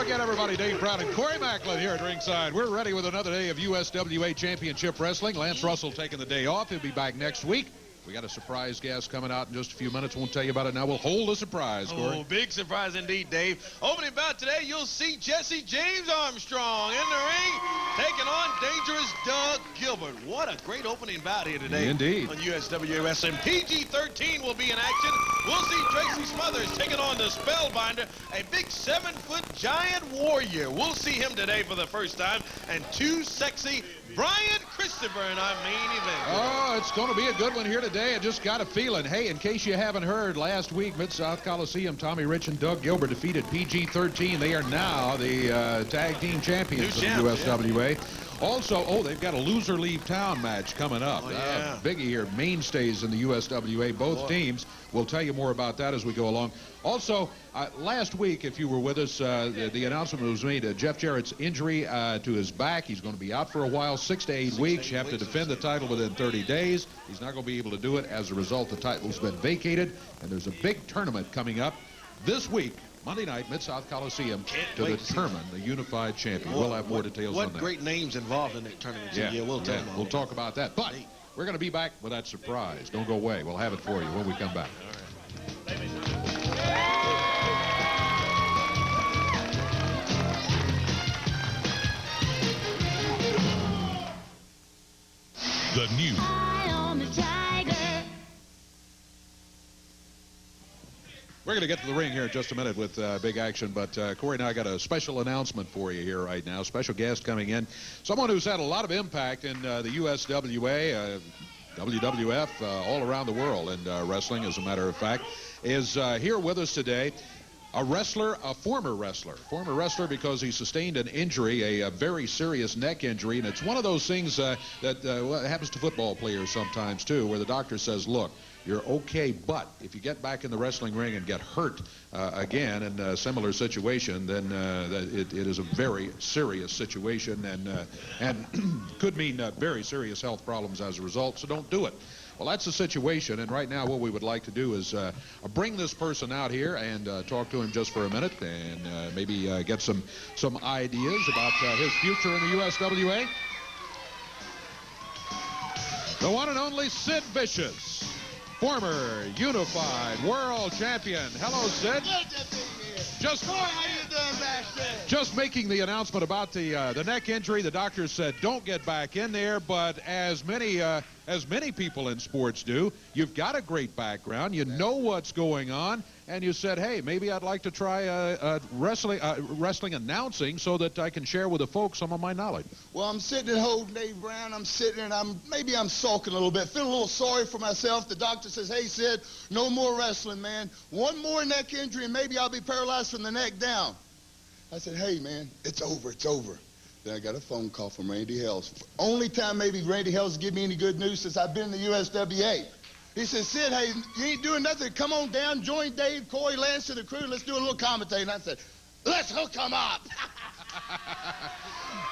again, everybody. Dave Brown and Corey Macklin here at ringside. We're ready with another day of USWA Championship Wrestling. Lance Russell taking the day off. He'll be back next week. We got a surprise guest coming out in just a few minutes. Won't tell you about it now. We'll hold the surprise, Corey. Oh, big surprise indeed, Dave. Opening bout today, you'll see Jesse James Armstrong in the ring taking on dangerous Doug Gilbert. What a great opening bout here today. Indeed. On USWA Wrestling. PG-13 will be in action. We'll see Tracy Smothers taking on the Spellbinder, a big 7-foot giant warrior. We'll see him today for the first time. And too sexy Brian Christopher in our main event. Oh, it's going to be a good one here today. I just got a feeling. Hey, in case you haven't heard, last week, Mid-South Coliseum, Tommy Rich and Doug Gilbert defeated PG-13. They are now the tag team champions of the USWA. Yeah. Also, they've got a loser leave town match coming up. Oh, yeah. Biggie here, mainstays in the USWA, both teams. We'll tell you more about that as we go along. Also, last week, if you were with us, the announcement was made that Jeff Jarrett's injury to his back. He's going to be out for a while, 6 to 8 weeks. You have to defend the title within 30 days. He's not going to be able to do it. As a result, the title's been vacated, and there's a big tournament coming up this week. Monday night, Mid-South Coliseum, to determine the unified champion. We'll have more details on that. What great names involved in that tournament. Yeah, we'll talk about that. But we're going to be back with that surprise. Don't go away. We'll have it for you when we come back. The new We're going to get to the ring here in just a minute with big action, but Corey and I got a special announcement for you here right now. Special guest coming in. Someone who's had a lot of impact in the USWA, WWF, all around the world, and wrestling, as a matter of fact, is here with us today. A wrestler, a former wrestler because he sustained an injury, a very serious neck injury, and it's one of those things that happens to football players sometimes too, where the doctor says, look, you're okay, but if you get back in the wrestling ring and get hurt again in a similar situation, then it is a very serious situation and could mean very serious health problems as a result, so don't do it. Well, that's the situation, and right now what we would like to do is bring this person out here and talk to him just for a minute and maybe get some ideas about his future in the USWA. The one and only Sid Vicious, former Unified World Champion. Hello, Sid. Just making the announcement about the neck injury. The doctor said don't get back in there, but as many people in sports do, you've got a great background. You know what's going on, and you said, hey, maybe I'd like to try wrestling announcing so that I can share with the folks some of my knowledge. Well, I'm sitting at home, Dave Brown. I'm sitting and I'm sulking a little bit, feeling a little sorry for myself. The doctor says, hey, Sid, no more wrestling, man. One more neck injury and maybe I'll be paralyzed from the neck down. I said, hey, man, it's over, it's over. Then I got a phone call from Randy Hells. Only time maybe Randy Hells give me any good news since I've been in the USWA. He said, Sid, hey, you ain't doing nothing. Come on down, join Dave, Corey, Lance, and the crew. Let's do a little commentating. And I said, let's hook 'em up.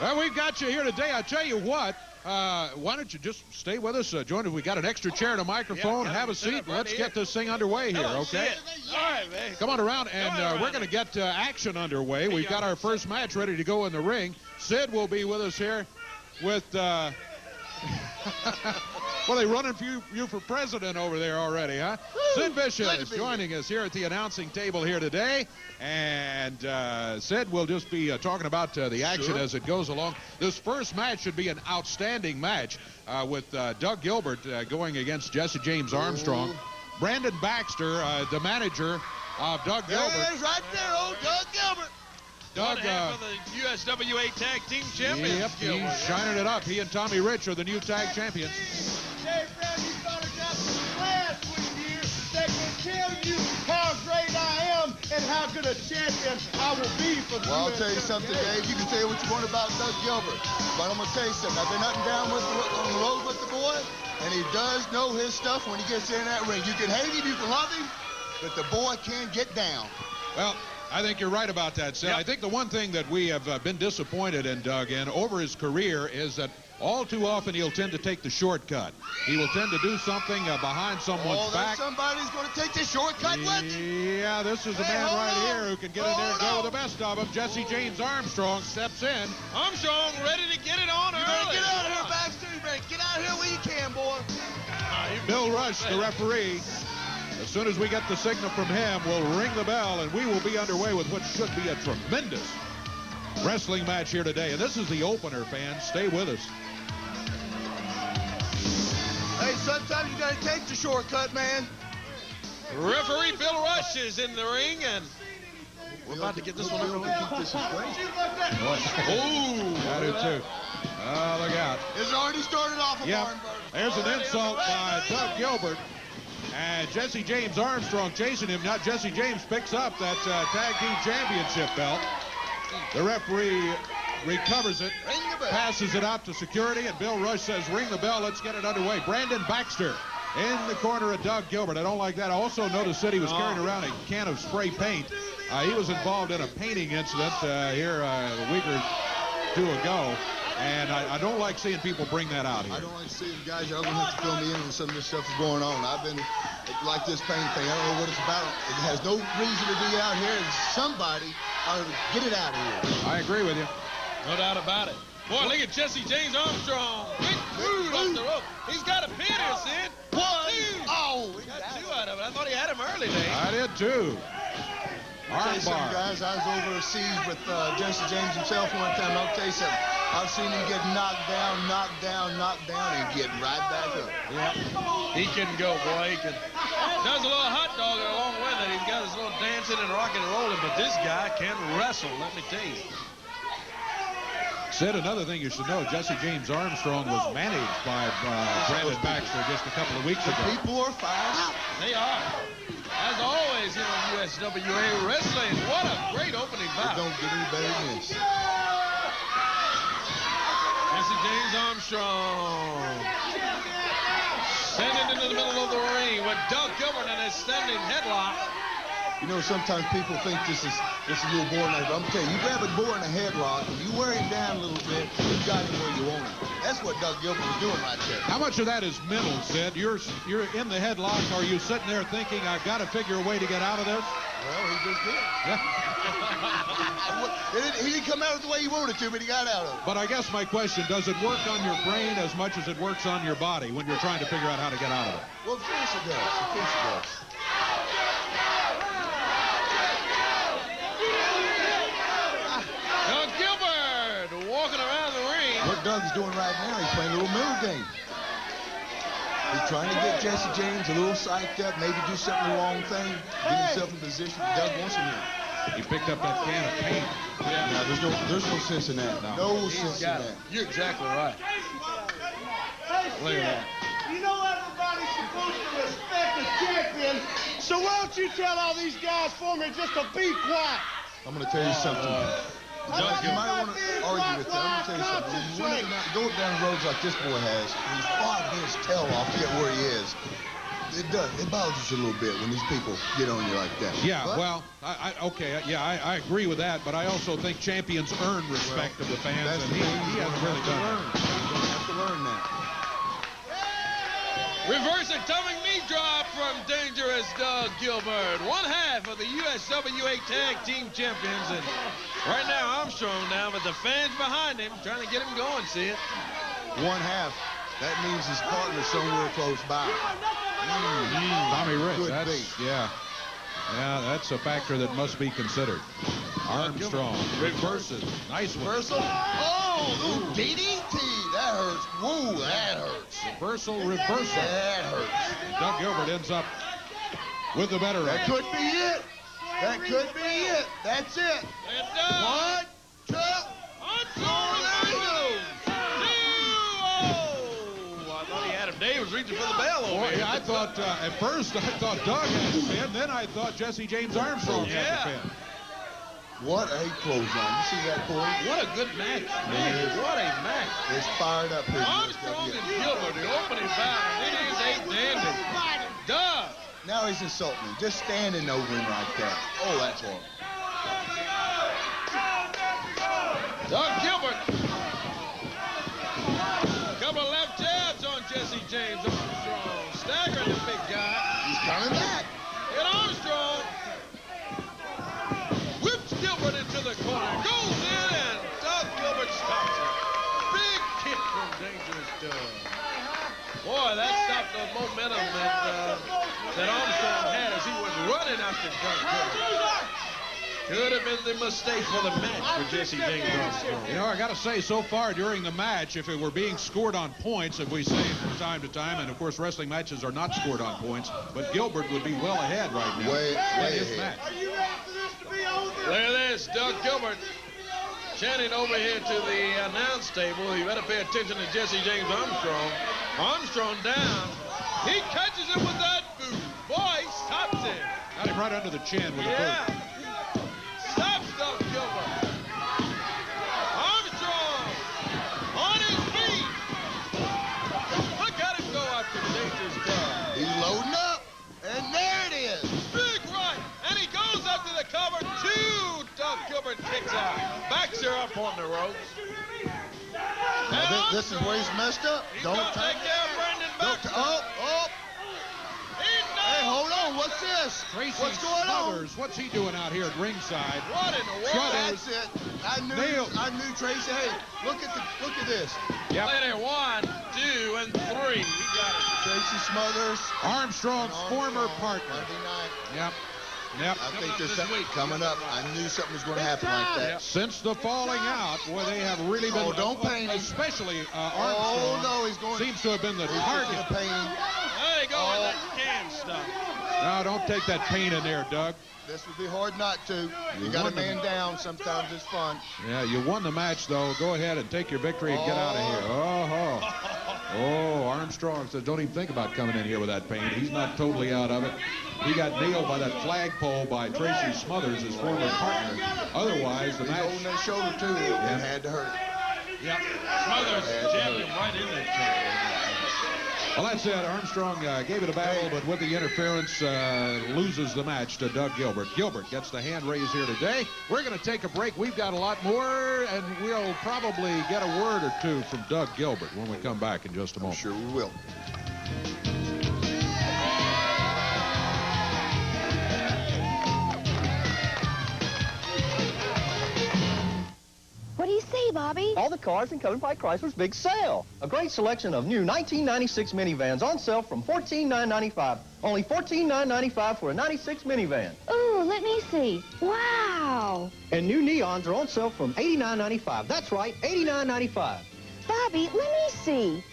Well, we've got you here today. I tell you what, why don't you just stay with us? Join us. We got an extra chair and a microphone. Have a seat. Let's get this thing underway here, okay? All right, man. Come on around, and we're going to get action underway. We've got our first match ready to go in the ring. Sid will be with us here with... Well, they're running for you for president over there already, huh? Woo! Sid Vicious joining us here at the announcing table here today. And Sid will just be talking about the action as it goes along. This first match should be an outstanding match with Doug Gilbert going against Jesse James Armstrong. Brandon Baxter, the manager of Doug Gilbert. There it is right there, old Doug Gilbert. Doug, for the USWA Tag Team Champions. Yep, he's shining it up. He and Tommy Rich are the new tag champions. Dave Brown, you thought I got some class with here that can tell you how great I am and how good a champion I will be for the Well, I'll tell you something, Dave. You can say what you want about Doug Gilbert, but I'm going to tell you something. I've been up and down on the road with the boy, and he does know his stuff when he gets in that ring. You can hate him, you can love him, but the boy can get down. Well, I think you're right about that, Sid. Yep. I think the one thing that we have been disappointed in Doug in over his career is that all too often he'll tend to take the shortcut. He will tend to do something behind someone's back. Somebody's going to take the shortcut with you. Yeah, this is a man right here who can get in there and go with the best of them. Jesse James Armstrong steps in. Armstrong ready to get it on early. Get out of here, Baxter. You better get out of here when you can, boy. Bill Rush, the referee. As soon as we get the signal from him, we'll ring the bell, and we will be underway with what should be a tremendous wrestling match here today. And this is the opener, fans. Stay with us. Hey, sometimes you got to take the shortcut, man. Referee Bill Rush is in the ring, and we're about to get this one underway. I do too. Oh, look out. It's already started off a barn burner. There's an insult by Doug Gilbert. And Jesse James Armstrong chasing him. Now Jesse James picks up that tag team championship belt. The referee recovers it, passes it out to security, and Bill Rush says, ring the bell, let's get it underway. Brandon Baxter in the corner of Doug Gilbert. I don't like that. I also noticed that he was carrying around a can of spray paint. He was involved in a painting incident here a week or two ago. And I don't like seeing people bring that out here. I don't like seeing guys. Y'all gonna have to fill me in when some of this stuff is going on. I've been like this pain thing. I don't know what it's about. It has no reason to be out here, and somebody ought to get it out of here. I agree with you. No doubt about it. Boy, look at Jesse James Armstrong. Big boot off the rope. He's got a pin here, Sid. One. Two. Oh, He got two out of it. I thought he had him early, Dave. I did too. I'll tell you something, Armbar. guys. I was overseas with Jesse James himself one time. I'll tell you something. I've seen him get knocked down, and get right back up. Yeah. He can go, boy. He can. Does a little hot dog along with it. He's got his little dancing and rocking and rolling, but this guy can wrestle, let me tell you. Sid, another thing you should know, Jesse James Armstrong was managed by Brandon Baxter just a couple of weeks ago. People are fast. They are. As always here on USWA Wrestling. What a great opening It bout. don't get any better than this. Jesse James Armstrong sending into the middle of the ring with Doug Gilbert in his standing headlock. You know, sometimes people think this is a little boring. But I'm telling you, you grab a boy in a headlock and you wear him down a little bit, you got him where you want him. That's what Doug Gilbert was doing right there. How much of that is mental, Sid? You're in the headlock. Are you sitting there thinking, I've got to figure a way to get out of this? Well, he just did. Yeah. He didn't come out the way he wanted to, but he got out of it. But I guess my question, does it work on your brain as much as it works on your body when you're trying to figure out how to get out of it? Well, of course it does. Of course it does. Doug Gilbert walking around the ring. What Doug's doing right now, he's playing a little middle game. He's trying to get Jesse James a little psyched up, maybe do something the wrong thing, get himself in position. Doug wants him in. He picked up that can of paint. Yeah. Now, there's no sense in that. No sense in that. You're exactly right. Look at that. You know everybody's supposed to respect the champion, so why don't you tell all these guys for me just to be quiet? I'm going to tell you something. Doug You might want to argue with that. I'm going to tell you something. When you go down roads like this boy has, he's fought his tail off to get where he is. It does. It bothers you a little bit when these people get on you like that. Yeah, But well, I agree with that, but I also think champions earn respect of the fans, that's and the he thing he's hasn't going really to done learn. that. He's going to have to learn that. Reverse atomic knee drop from dangerous Doug Gilbert. One half of the USWA Tag Team Champions. And right now Armstrong now with the fans behind him trying to get him going, see it? One half. That means his partner's somewhere close by. Tommy Rich, Good that's, beat. yeah, that's a factor that must be considered. Armstrong reverses. Nice one. Reversal. Oh, DDT. That hurts. Woo, that hurts. Reversal. That hurts. Doug Gilbert ends up with the better That end. could be it. That could be it. That's it. And Doug. 1, 2. Armstrong, there he goes. 2-0. I thought he had him. Dave was reaching for the bell over Boy, here. I thought, at first, I thought Doug had the pin. Then I thought Jesse James Armstrong had Yeah. the pin. What a clothesline. You see that, Corey? What a good match. Man, what a match. It's fired up here. Armstrong and Gilbert, the opening bout. It is a dandy. Doug. Now he's insulting him. Just standing over him like that. Oh, that's horrible. Doug Gilbert. A couple of left jabs on Jesse James Armstrong. Staggering the big guy. He's coming back. Hit Armstrong. Whips Gilbert into the corner. Goes in, and Doug Gilbert stops it. Big kick from Dangerous Doug. Boy, that stopped the momentum that Armstrong had as he was running after Doug Gilbert. Could have been the mistake for the match for Jesse James Armstrong. You know, I got to say, so far during the match, if it were being scored on points, if we say from time to time, and of course wrestling matches are not scored on points, but Gilbert would be well ahead right now. Way his ahead. match. Are you ready for this to be over? Look at this, Doug Gilbert chanting over here to the announce table. You better pay attention to Jesse James Armstrong. Armstrong down. He catches him with that boot. Boy, he stops him. Got him right under the chin with a boot. Yeah. Stops Doug Gilbert. Armstrong on his feet. Look at him go after Dangerous Doug. He's loading up. And there it is. Big right. And he goes after the cover. Two. Doug Gilbert kicks out. Baxter up on the ropes. Now, this is where he's messed up. He's Don't gonna take take care of Brandon Baxter. Oh. Hey, hold on. What's this? Tracy What's going on? Smothers, what's he doing out here at ringside? What in the world? Smothers. That's it. I Nailed. knew Tracy. Hey, look at this. Yep. Play there. 1, 2, and 3. He got it. Tracy Smothers. Armstrong's former partner. Monday night. Yep. Yep. I think up there's this something week. coming up. I knew something was going to happen like that. Since the falling out, boy, they have really been. Oh, don't pain him. Especially Armstrong. Oh, no, he's going. Seems to have been the He's target. going to pain. There you go with that can stuff. No, don't take that pain in there, Doug. This would be hard not to. You got a man down. Sometimes it's fun. Yeah, you won the match, though. Go ahead and take your victory and get out of here. Oh, Armstrong says, don't even think about coming in here with that pain. He's not totally out of it. He got nailed by that flagpole by Tracy Smothers, his former partner. Otherwise, the He's match. holding that shoulder, too. It had to hurt. Yep. Smothers jammed him right in there. Well, that's it. Armstrong gave it a battle, but with the interference, loses the match to Doug Gilbert. Gilbert gets the hand raise here today. We're going to take a break. We've got a lot more, and we'll probably get a word or two from Doug Gilbert when we come back in just a moment. Sure we will. What do you see, Bobby? All the cars in Colored by Chrysler's big sale. A great selection of new 1996 minivans on sale from $14,995. Only $14,995 for a 96 minivan. Ooh, let me see. Wow. And new neons are on sale from $89.95. That's right, $89.95. Bobby, let me see.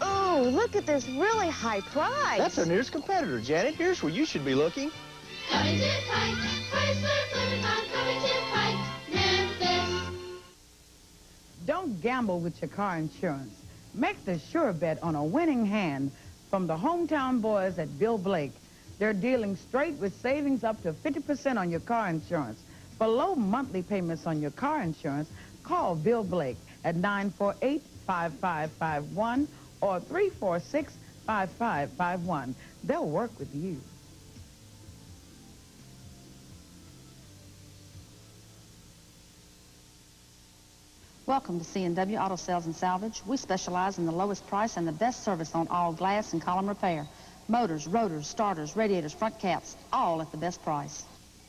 Ooh, look at this really high price. That's our nearest competitor, Janet. Here's where you should be looking. Covington Pike, Chrysler, Plymouth, Covington Pike, Memphis. Don't gamble with your car insurance. Make the sure bet on a winning hand from the hometown boys at Bill Blake. They're dealing straight with savings up to 50% on your car insurance. For low monthly payments on your car insurance, call Bill Blake at 948-5551 or 346-5551. They'll work with you. Welcome to C&W Auto Sales and Salvage. We specialize in the lowest price and the best service on all glass and column repair. Motors, rotors, starters, radiators, front caps, all at the best price.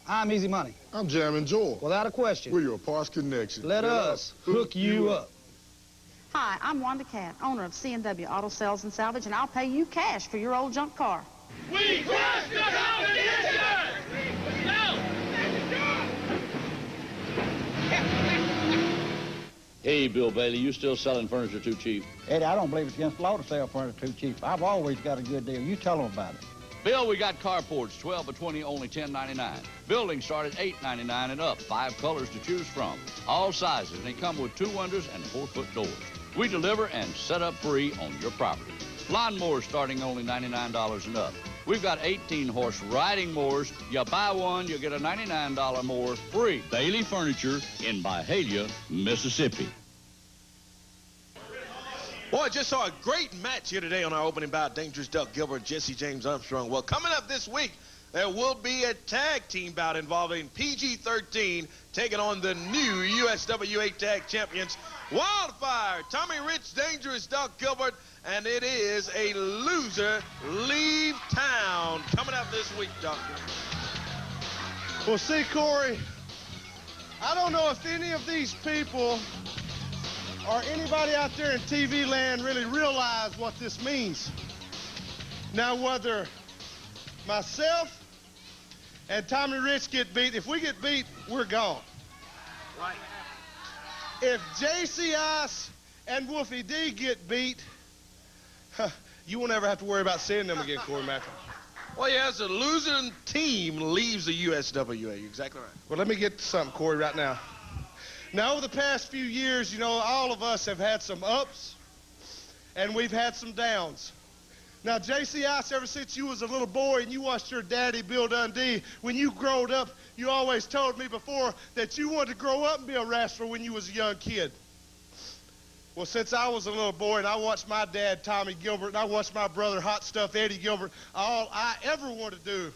I'm Easy Money. I'm Jammin' Joel. Without a question. We're your parts connection. Let us hook you up. Hi, I'm Wanda Cat, owner of C&W Auto Sales and Salvage, and I'll pay you cash for your old junk car. We crush the competition! Hey, Bill Bailey, you still selling furniture too cheap? Eddie, I don't believe it's against the law to sell furniture too cheap. I've always got a good deal. You tell them about it. Bill, we got carports, 12 by 20, only $10.99. Buildings start at $8.99 and up. 5 colors to choose from. All sizes, and they come with 2 windows and 4-foot doors. We deliver and set up free on your property. Lawnmowers starting only $99 and up. We've got 18-horse riding mowers. You buy one, you get a $99 mower free. Bailey Furniture in Byhalia, Mississippi. Boy, I just saw a great match here today on our opening bout. Dangerous Doug Gilbert, Jesse James Armstrong. Well, coming up this week, there will be a tag team bout involving PG-13 taking on the new USWA Tag Champions, Wildfire, Tommy Rich, Dangerous Doc Gilbert, and it is a loser leave town coming up this week, Doctor. Well, see, Corey, I don't know if any of these people or anybody out there in TV land really realize what this means. Now, whether myself and Tommy Rich get beat, if we get beat, we're gone. Right. If JC Ice and Wolfie D get beat, you won't ever have to worry about seeing them again, Corey Macklin. Well, yes, the losing team leaves the USWA. You're exactly right. Well, let me get to something, Corey, right now. Now, over the past few years, you know, all of us have had some ups, and we've had some downs. Now, J.C. Ice, ever since you was a little boy and you watched your daddy, Bill Dundee, when you growed up, you always told me before that you wanted to grow up and be a wrestler when you was a young kid. Well, since I was a little boy and I watched my dad, Tommy Gilbert, and I watched my brother, Hot Stuff Eddie Gilbert, all I ever wanted to do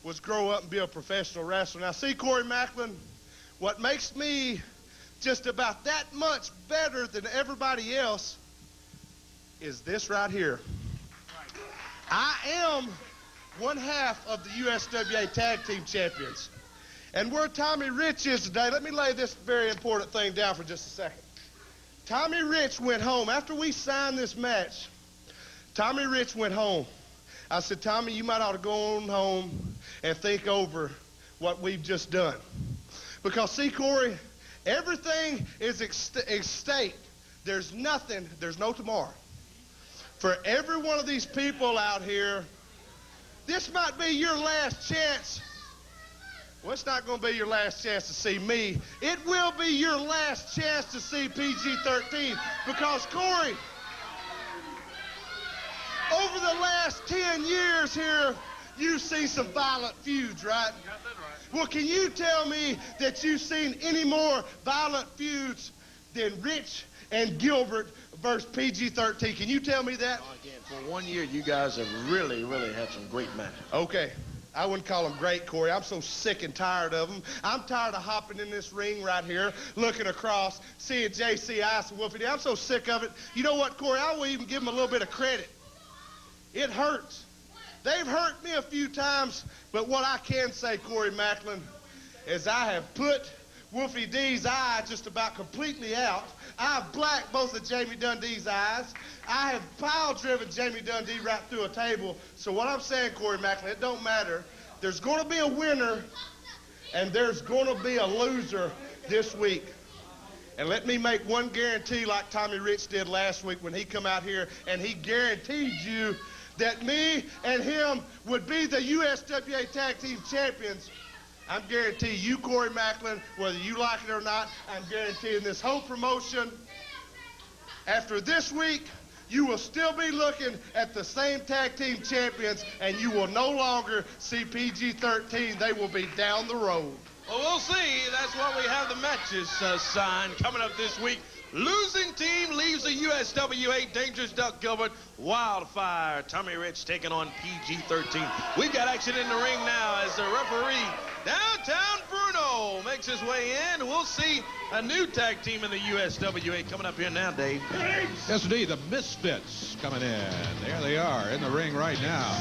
was grow up and be a professional wrestler. Now, see, Corey Macklin, what makes me just about that much better than everybody else is this right here. I am one half of the USWA Tag Team Champions. And where Tommy Rich is today, let me lay this very important thing down for just a second. Tommy Rich went home. After we signed this match, Tommy Rich went home. I said, Tommy, you might ought to go on home and think over what we've just done. Because, see, Corey, everything is at stake. There's nothing, there's no tomorrow. For every one of these people out here, this might be your last chance. Well, it's not going to be your last chance to see me. It will be your last chance to see PG-13. Because, Corey, over the last 10 years here, you've seen some violent feuds, right? You got that right. Well, can you tell me that you've seen any more violent feuds than Rich and Gilbert versus PG-13? Can you tell me that? Again, for 1 year, you guys have really, really had some great matches. Okay. I wouldn't call them great, Corey. I'm so sick and tired of them. I'm tired of hopping in this ring right here, looking across, seeing J.C. Ice and Wolfie D. I'm so sick of it. You know what, Corey? I will even give them a little bit of credit. It hurts. They've hurt me a few times, but what I can say, Corey Macklin, is I have put Wolfie D's eye just about completely out. I've blacked both of Jamie Dundee's eyes. I have pile-driven Jamie Dundee right through a table. So what I'm saying, Corey Macklin, it don't matter. There's going to be a winner, and there's going to be a loser this week. And let me make one guarantee like Tommy Rich did last week when he come out here and he guaranteed you that me and him would be the USWA Tag Team Champions. I'm guaranteeing you, Corey Macklin, whether you like it or not, I'm guaranteeing this whole promotion, after this week, you will still be looking at the same tag team champions, and you will no longer see PG-13. They will be down the road. Well, we'll see. That's why we have the matches signed coming up this week. Losing team leaves the USWA, Dangerous Duck Gilbert, Wildfire, Tommy Rich taking on PG-13. We've got action in the ring now as the referee, Downtown Bruno, makes his way in. We'll see a new tag team in the USWA coming up here now, Dave. Yes, indeed, the Misfits coming in. There they are in the ring right now.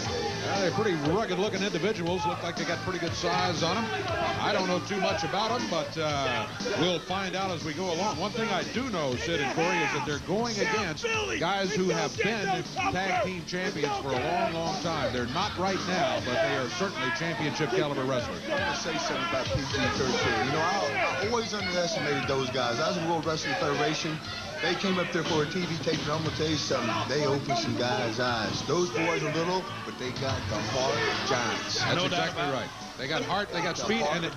They're pretty rugged-looking individuals. Look like they got pretty good size on them. I don't know too much about them, but we'll find out as we go along. One thing I do know, Sid and Corey, is that they're going against guys who have been tag team champions for a long, long time. They're not right now, but they are certainly championship caliber wrestlers. I want to say something about PG-13. You know, I always underestimated those guys. I was in World Wrestling Federation. They came up there for a TV tape, and I'm going to tell you something. They opened some guys' eyes. Those boys are little, but they got the heart of giants. That's exactly right. They got heart, they got speed, and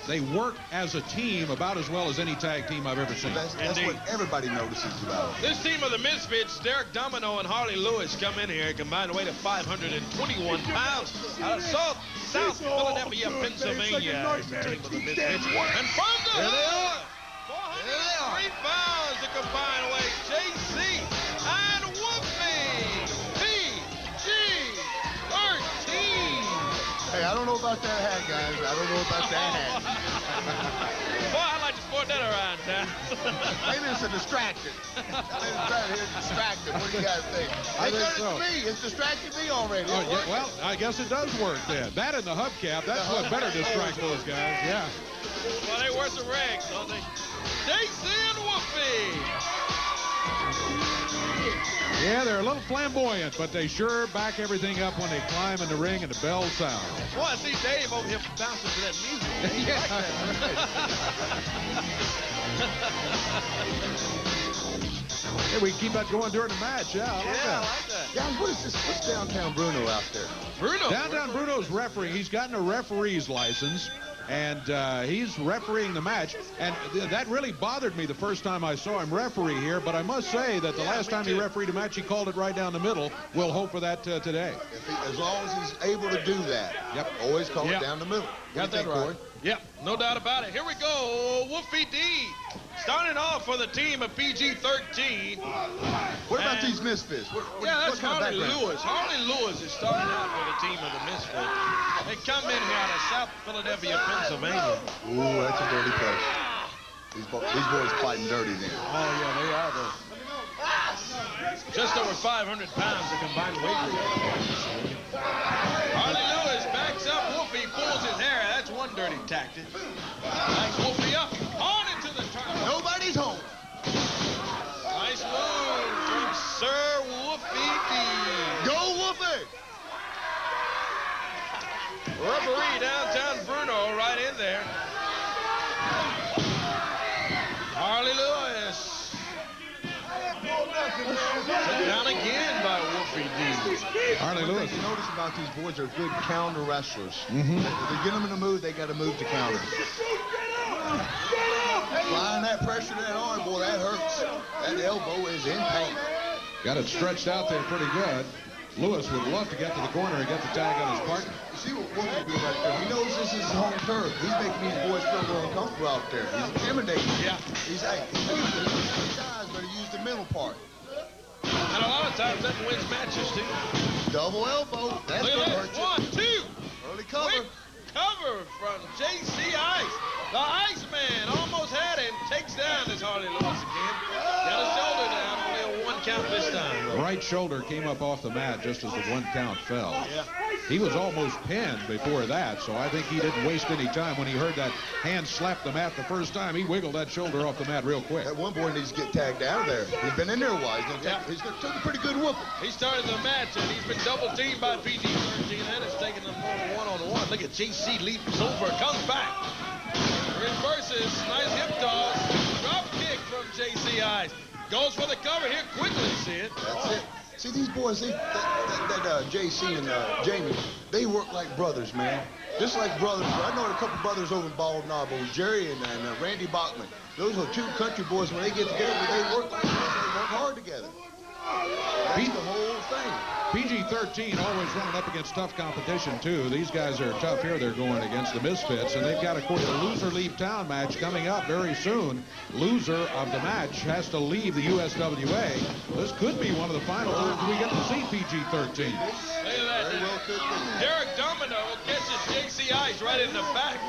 they work as a team about as well as any tag team I've ever seen. That's what everybody notices about them. This team of the Misfits, Derrick, Domino, and Harley Lewis come in here, combined weight of 521 pounds out of South Philadelphia, Pennsylvania. Is the team of the Misfits. And from the hood, 403 pounds to combined weight, JC and Wolfie, PG-13. Hey, know about that hat, guys. I don't know about that hat. Boy, I like to sport that around town. Maybe it's a distraction. It's right here distracted. What do you guys think? I It's think done it so. to me. It's distracted me already. Oh, It's yeah, working. well, I guess it does work then. That and the hubcap, that's what better distract those guys. Yeah. Well, they wear some rags, don't they? Tracy and Wolfie. Yeah, they're a little flamboyant, but they sure back everything up when they climb in the ring and the bell sounds. Boy, I see Dave over here bouncing to that music. Yeah, we keep that going during the match. Yeah, I like that. like that. Guys, what's downtown Bruno out there? Bruno. Downtown Bruno's refereeing. He's gotten a referee's license, and he's refereeing the match. And that really bothered me the first time I saw him referee here, but I must say that the last time he refereed a match, he called it right down the middle. We'll hope for that today. As long as he's able to do that. Yep. Always call it down the middle. Got that right. Yep, no doubt about it. Here we go. Wolfie D. Starting off for the team of PG-13. What about these Misfits? That's what kind of Harley background? Lewis. Harley Lewis is starting out for the team of the Misfits. They come in here out of South Philadelphia, Pennsylvania. Ooh, that's a dirty place. These boys fighting dirty then. Oh, yeah, they are. Just over 500 pounds of combined weight. Harley Lewis backs up Wolfie, pulls his hair. That's one dirty tactic. Backs Wolfie up, on into the tournament. Nobody's home. Nice move from Sir Wolfie D. Go, Wolfie! Referee downtown Bruno right in there. Harley Lewis. Taken down again by Wolfie D. Harley One Lewis. thing you notice about these boys, they're good counter wrestlers. Mm-hmm. If they get them in the move, they got to move to counter. Applying that pressure to that arm, boy, that hurts. That elbow is in pain. Got it stretched out there pretty good. Lewis would love to get to the corner and get the tag on his partner. You see what Wolfie do right there? He knows this is his home turf. He's making these boys feel more uncomfortable out there. He's intimidating. Yeah. He's used his eyes, but he used the mental part. And a lot of times that wins matches too. Double elbow. That's Look going to at hurt this. you. 1, 2. Early cover. Quick cover from J.C. Ice. The Iceman almost had it. Takes down this Harley Lewis again. Got his shoulder down. Only a 1 count this time. The right shoulder came up off the mat just as the 1 count fell. Yeah. He was almost pinned before that, so I think he didn't waste any time when he heard that hand slap the mat the first time. He wiggled that shoulder off the mat real quick. That one boy needs to get tagged out of there. He's been in there a while. He's going to take a pretty good whooping. He started the match, and he's been double-teamed by PG-13, and it's taking them more one-on-one. Look at J.C. leaps over, comes back. Reverses, nice hip toss. Drop kick from J.C. Ice. Goes for the cover here quickly, see it. That's it. See, these boys, J.C. and Jamie, they work like brothers, man. Just like brothers. I know a couple brothers over in Bald Knob, Jerry and Randy Bachman. Those are 2 country boys. When they get together, they work like brothers. They work hard together. That's the whole thing. PG-13 always running up against tough competition, too. These guys are tough here. They're going against the Misfits, and they've got, of course, a loser leave town match coming up very soon. Loser of the match has to leave the USWA. This could be one of the final times we get to see PG-13. Look at that. Very well could be. Derrick Domino catches J.C. Ice right in the back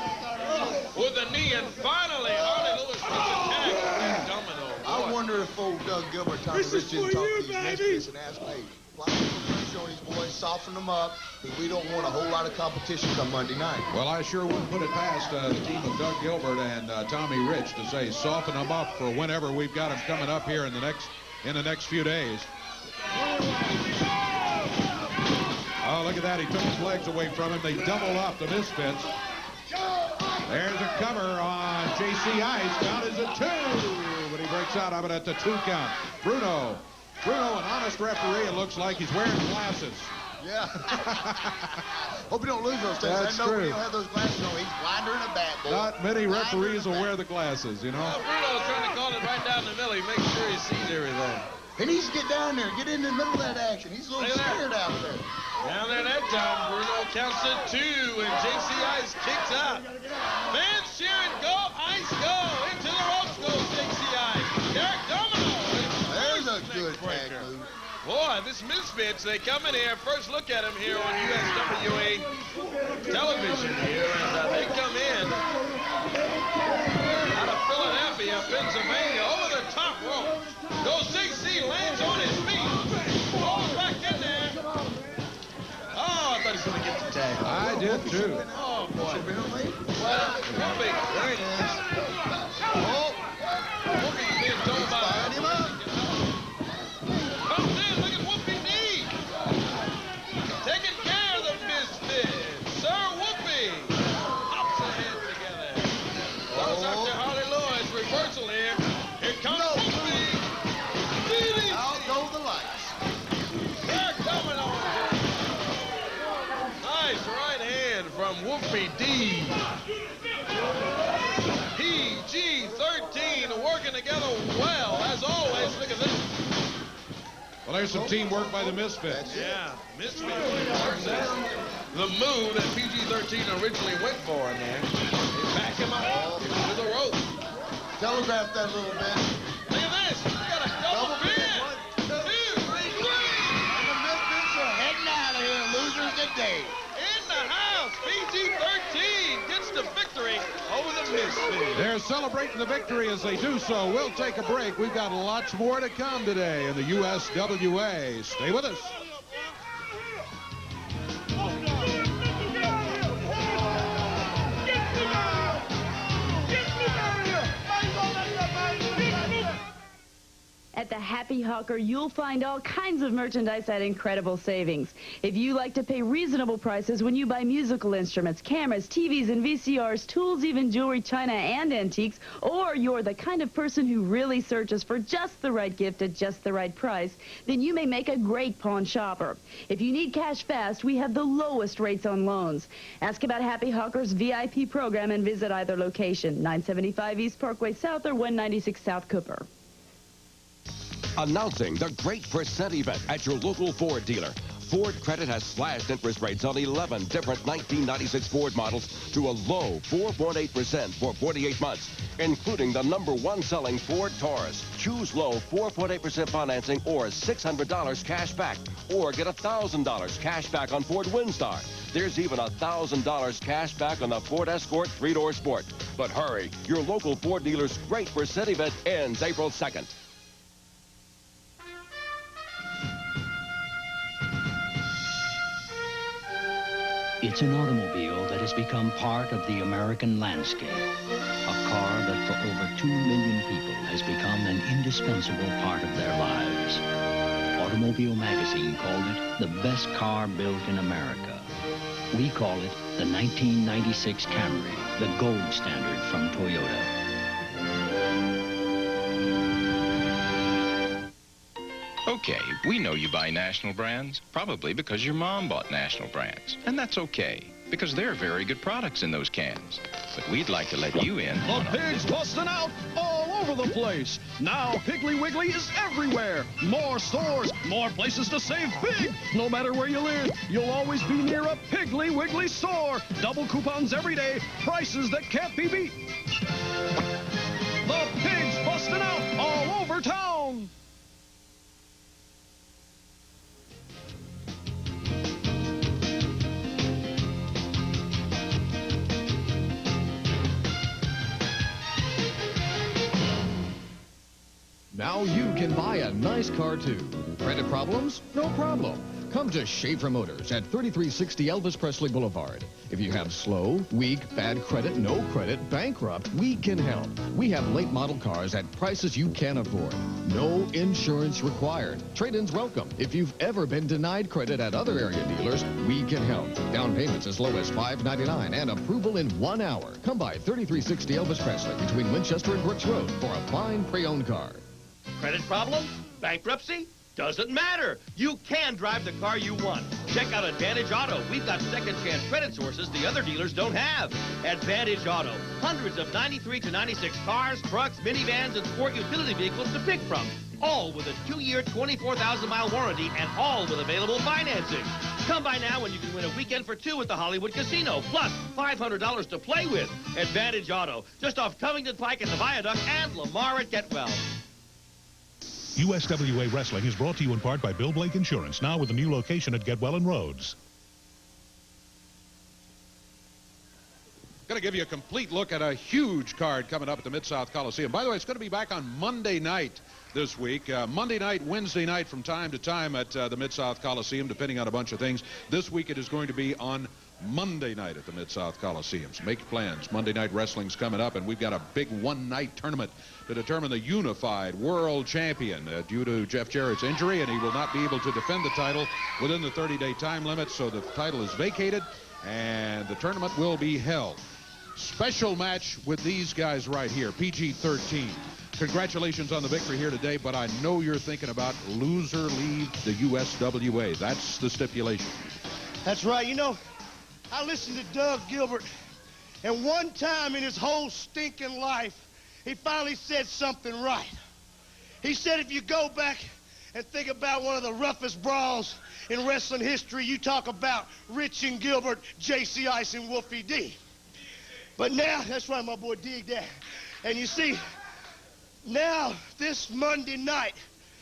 with a knee, and finally Harley Lewis puts a tag on Domino. I wonder if old Doug Gilbert, Tommy Rich, didn't talk to these Misfits and ask, hey, apply some pressure on these boys, soften them up, because we don't want a whole lot of competition come Monday night. Well, I sure wouldn't put it past the team of Doug Gilbert and Tommy Rich to say soften them up for whenever we've got them coming up here in the next few days. Oh, look at that. He took his legs away from him. They double up the Misfits. There's a cover on J.C. Ice. Count is a 2, but he breaks out of it at the 2 count. Bruno, an honest referee. It looks like he's wearing glasses. Yeah. Hope you don't lose those things. That's I know true. he'll have those glasses on. He's blinder in a bat, boy. Not many referees will wear the glasses, you know. Well, Bruno's trying to call it right down the middle. He makes sure he sees everything. He needs to get down there, get in the middle of that action. He's a little scared out there. Down there that time, Bruno counts to 2, and J.C. Ice kicks out. Fans cheering, go, Ice, go! Into the ropes goes J.C. Ice. Derrick Domino. There's a good tag move. Boy, Yeah, this Misfits, they come in here. First look at them here on USWA television here, and they come in out of Philadelphia, Pennsylvania, over the top rope. Goes 6C, lands on his feet, falls back in there. Oh, I thought he was going to get the tag. I did too. Oh, boy. Well, Wolfie. There it is. Oh, Wolfie's being told by him up. Comes in, look at Wolfie's knee. Taking care of the Misfits. Sir Wolfie. Hops ahead together. Goes out to Harley Lewis. Reversal here. Here comes Wolfie. Out go the lights. They're coming on. Nice right hand from Wolfie D. PG-13 working together well, as always. Look at this. Well, there's some teamwork by the Misfits. Yeah, Misfits. The move that PG-13 originally went for in there. They back him up to the rope. Telegraph that a little bit. Look at this. We got a double pin. 1, 2, 3, 3. And the Misfits are heading out of here, losers today. In the house, PG-13 gets the victory over the Misfits. They're celebrating the victory as they do so. We'll take a break. We've got lots more to come today in the USWA. Stay with us. At the Happy Hawker, you'll find all kinds of merchandise at incredible savings. If you like to pay reasonable prices when you buy musical instruments, cameras, TVs, and VCRs, tools, even jewelry, china, and antiques, or you're the kind of person who really searches for just the right gift at just the right price, then you may make a great pawn shopper. If you need cash fast, we have the lowest rates on loans. Ask about Happy Hawker's VIP program and visit either location, 975 East Parkway South or 196 South Cooper. Announcing the Great Percent event at your local Ford dealer. Ford Credit has slashed interest rates on 11 different 1996 Ford models to a low 4.8% for 48 months, including the #1 selling Ford Taurus. Choose low 4.8% financing or $600 cash back, or get $1,000 cash back on Ford Windstar. There's even $1,000 cash back on the Ford Escort 3-door Sport. But hurry, your local Ford dealer's Great Percent event ends April 2nd. It's an automobile that has become part of the American landscape. A car that for over 2 million people has become an indispensable part of their lives. Automobile Magazine called it the best car built in America. We call it the 1996 Camry, the gold standard from Toyota. Okay, we know you buy national brands, probably because your mom bought national brands. And that's okay, because there are very good products in those cans. But we'd like to let you in. The pig's busting out all over the place. Now Piggly Wiggly is everywhere. More stores, more places to save big. No matter where you live, you'll always be near a Piggly Wiggly store. Double coupons every day, prices that can't be beat. The pig's busting out all over town. Now you can buy a nice car, too. Credit problems? No problem. Come to Schaefer Motors at 3360 Elvis Presley Boulevard. If you have slow, weak, bad credit, no credit, bankrupt, we can help. We have late model cars at prices you can afford. No insurance required. Trade-ins welcome. If you've ever been denied credit at other area dealers, we can help. Down payments as low as $5.99 and approval in 1 hour. Come by 3360 Elvis Presley between Winchester and Brooks Road for a fine pre-owned car. Credit problem? Bankruptcy? Doesn't matter. You can drive the car you want. Check out Advantage Auto. We've got second chance credit sources the other dealers don't have. Advantage Auto. Hundreds of 93 to 96 cars, trucks, minivans, and sport utility vehicles to pick from. All with a 2-year, 24,000-mile warranty and all with available financing. Come by now and you can win a weekend for 2 at the Hollywood Casino, plus $500 to play with. Advantage Auto. Just off Covington Pike and the Viaduct and Lamar at Getwell. USWA Wrestling is brought to you in part by Bill Blake Insurance, now with a new location at Getwell and Rhodes. Going to give you a complete look at a huge card coming up at the Mid-South Coliseum. By the way, it's going to be back on Monday night this week. Monday night, Wednesday night from time to time at the Mid-South Coliseum, depending on a bunch of things. This week it is going to be on Monday night at the Mid-South Coliseum. So make plans. Monday Night Wrestling's coming up, and we've got a big one-night tournament to determine the unified world champion due to Jeff Jarrett's injury, and he will not be able to defend the title within the 30-day time limit, so the title is vacated, and the tournament will be held. Special match with these guys right here, PG-13. Congratulations on the victory here today, but I know you're thinking about loser leave the USWA. That's the stipulation. That's right. You know, I listened to Doug Gilbert, and one time in his whole stinking life, he finally said something right. He said if you go back and think about one of the roughest brawls in wrestling history, you talk about Rich and Gilbert, J.C. Ice, and Wolfie D. But now, that's right, my boy, dig that. And you see, now, this Monday night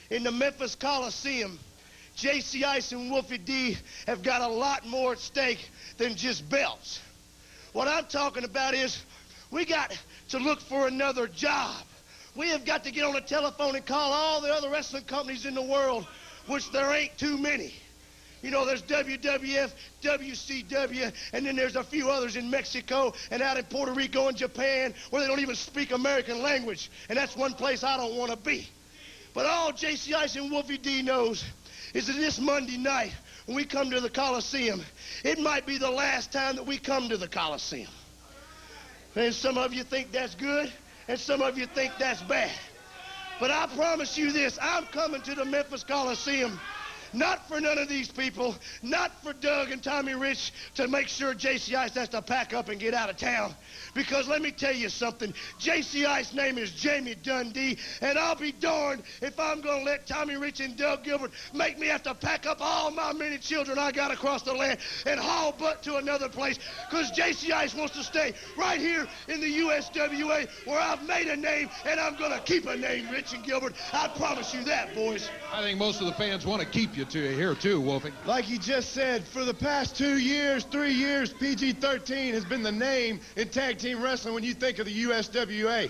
in the Memphis Coliseum, J.C. Ice and Wolfie D have got a lot more at stake than just belts. What I'm talking about is we got to look for another job. We have got to get on the telephone and call all the other wrestling companies in the world, which there ain't too many. You know, there's WWF, WCW, and then there's a few others in Mexico and out in Puerto Rico and Japan where they don't even speak American language, and that's one place I don't want to be. But all J.C. Ice and Wolfie D knows is that this Monday night, when we come to the Coliseum, it might be the last time that we come to the Coliseum. And some of you think that's good, and some of you think that's bad. But I promise you this, I'm coming to the Memphis Coliseum not for none of these people, not for Doug and Tommy Rich to make sure J.C. Ice has to pack up and get out of town. Because let me tell you something, J.C. Ice's name is Jamie Dundee, and I'll be darned if I'm going to let Tommy Rich and Doug Gilbert make me have to pack up all my many children I got across the land and haul butt to another place, because J.C. Ice wants to stay right here in the USWA where I've made a name, and I'm going to keep a name, Rich and Gilbert. I promise you that, boys. I think most of the fans want to keep you here too, Wolfie. Like he just said, for the past 2 years, 3 years, PG-13 has been the name in tag team wrestling when you think of the USWA.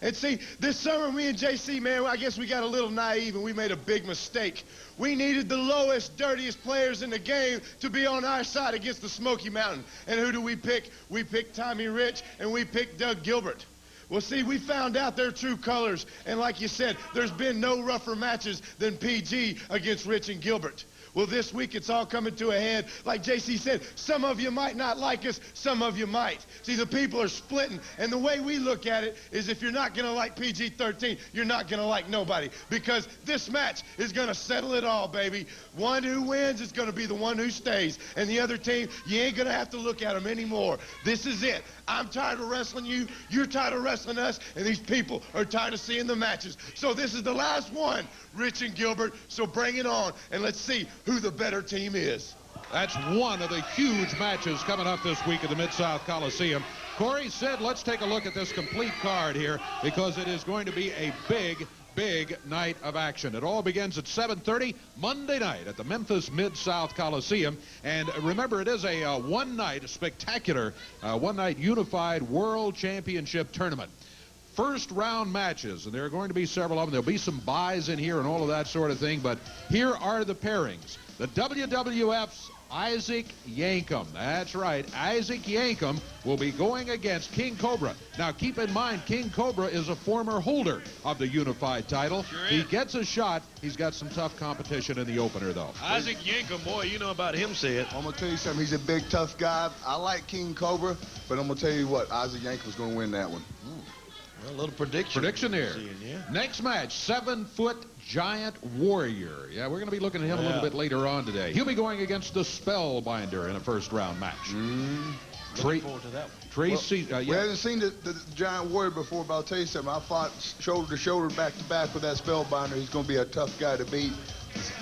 And see, this summer, me and JC, man, I guess we got a little naive and we made a big mistake. We needed the lowest, dirtiest players in the game to be on our side against the Smoky Mountain. And who do we pick? We picked Tommy Rich and we picked Doug Gilbert. Well, see, we found out their true colors, and like you said, there's been no rougher matches than PG against Rich and Gilbert. Well, this week it's all coming to a head. Like JC said, some of you might not like us, some of you might. See, the people are splitting, and the way we look at it is if you're not going to like PG-13, you're not going to like nobody, because this match is going to settle it all, baby. One who wins is going to be the one who stays, and the other team, you ain't going to have to look at them anymore. This is it. I'm tired of wrestling you, you're tired of wrestling us, and these people are tired of seeing the matches. So this is the last one, Rich and Gilbert, so bring it on, and let's see who the better team is. That's one of the huge matches coming up this week at the Mid-South Coliseum. Corey said, let's take a look at this complete card here, because it is going to be a big night of action. It all begins at 7:30 Monday night at the Memphis Mid-South Coliseum. And remember, it is a one-night spectacular, one-night unified world championship tournament. First round matches, and there are going to be several of them. There'll be some buys in here and all of that sort of thing, but here are the pairings. The WWF's Isaac Yankem. That's right, Isaac Yankem will be going against King Cobra. Now, keep in mind, King Cobra is a former holder of the unified title. Sure he is. gets a shot. He's got some tough competition in the opener, though. Isaac Yankem, boy, you know about him, say it. I'm going to tell you something. He's a big, tough guy. I like King Cobra, but I'm going to tell you what, Isaac Yankem's going to win that one. Well, a little prediction there. Next match, 7-foot giant warrior. Yeah, we're going to be looking at him a little bit later on today. He'll be going against the Spellbinder in a first-round match. Looking forward to that one. Tracy, We haven't seen the giant warrior before, but I'll tell you something. I fought shoulder to shoulder, back to back with that Spellbinder. He's going to be a tough guy to beat.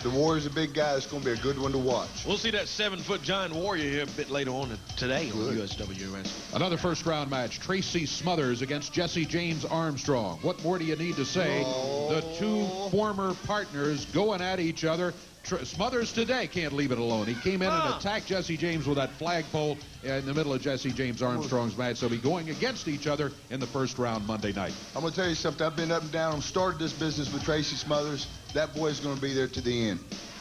The Warrior's a big guy. It's going to be a good one to watch. We'll see that 7-foot giant warrior here a bit later on today on USWA Wrestling. Another first-round match, Tracy Smothers against Jesse James Armstrong. What more do you need to say? The two former partners going at each other. Smothers today can't leave it alone. He came in and attacked Jesse James with that flagpole in the middle of Jesse James Armstrong's match. So they'll be going against each other in the first round Monday night. I'm going to tell you something. I've been up and down. I started this business with Tracy Smothers. That boy's going to be there to the end.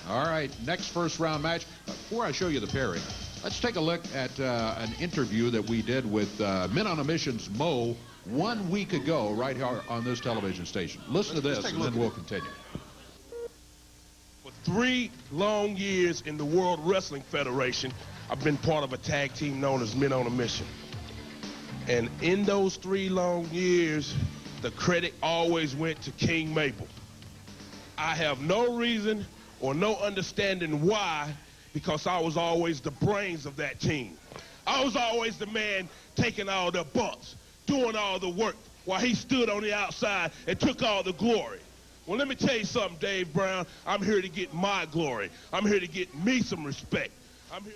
All right, next first-round match. Before I show you the pairing, let's take a look at an interview that we did with Men on a Mission's Mo 1 week ago right here on this television station. Listen to this, and then we'll continue. 3 long years in the World Wrestling Federation, I've been part of a tag team known as Men on a Mission. And in those 3 long years, the credit always went to King Mabel. I have no reason or no understanding why, because I was always the brains of that team. I was always the man taking all the bumps, doing all the work, while he stood on the outside and took all the glory. Well, let me tell you something, Dave Brown. I'm here to get my glory. I'm here to get me some respect. I'm here.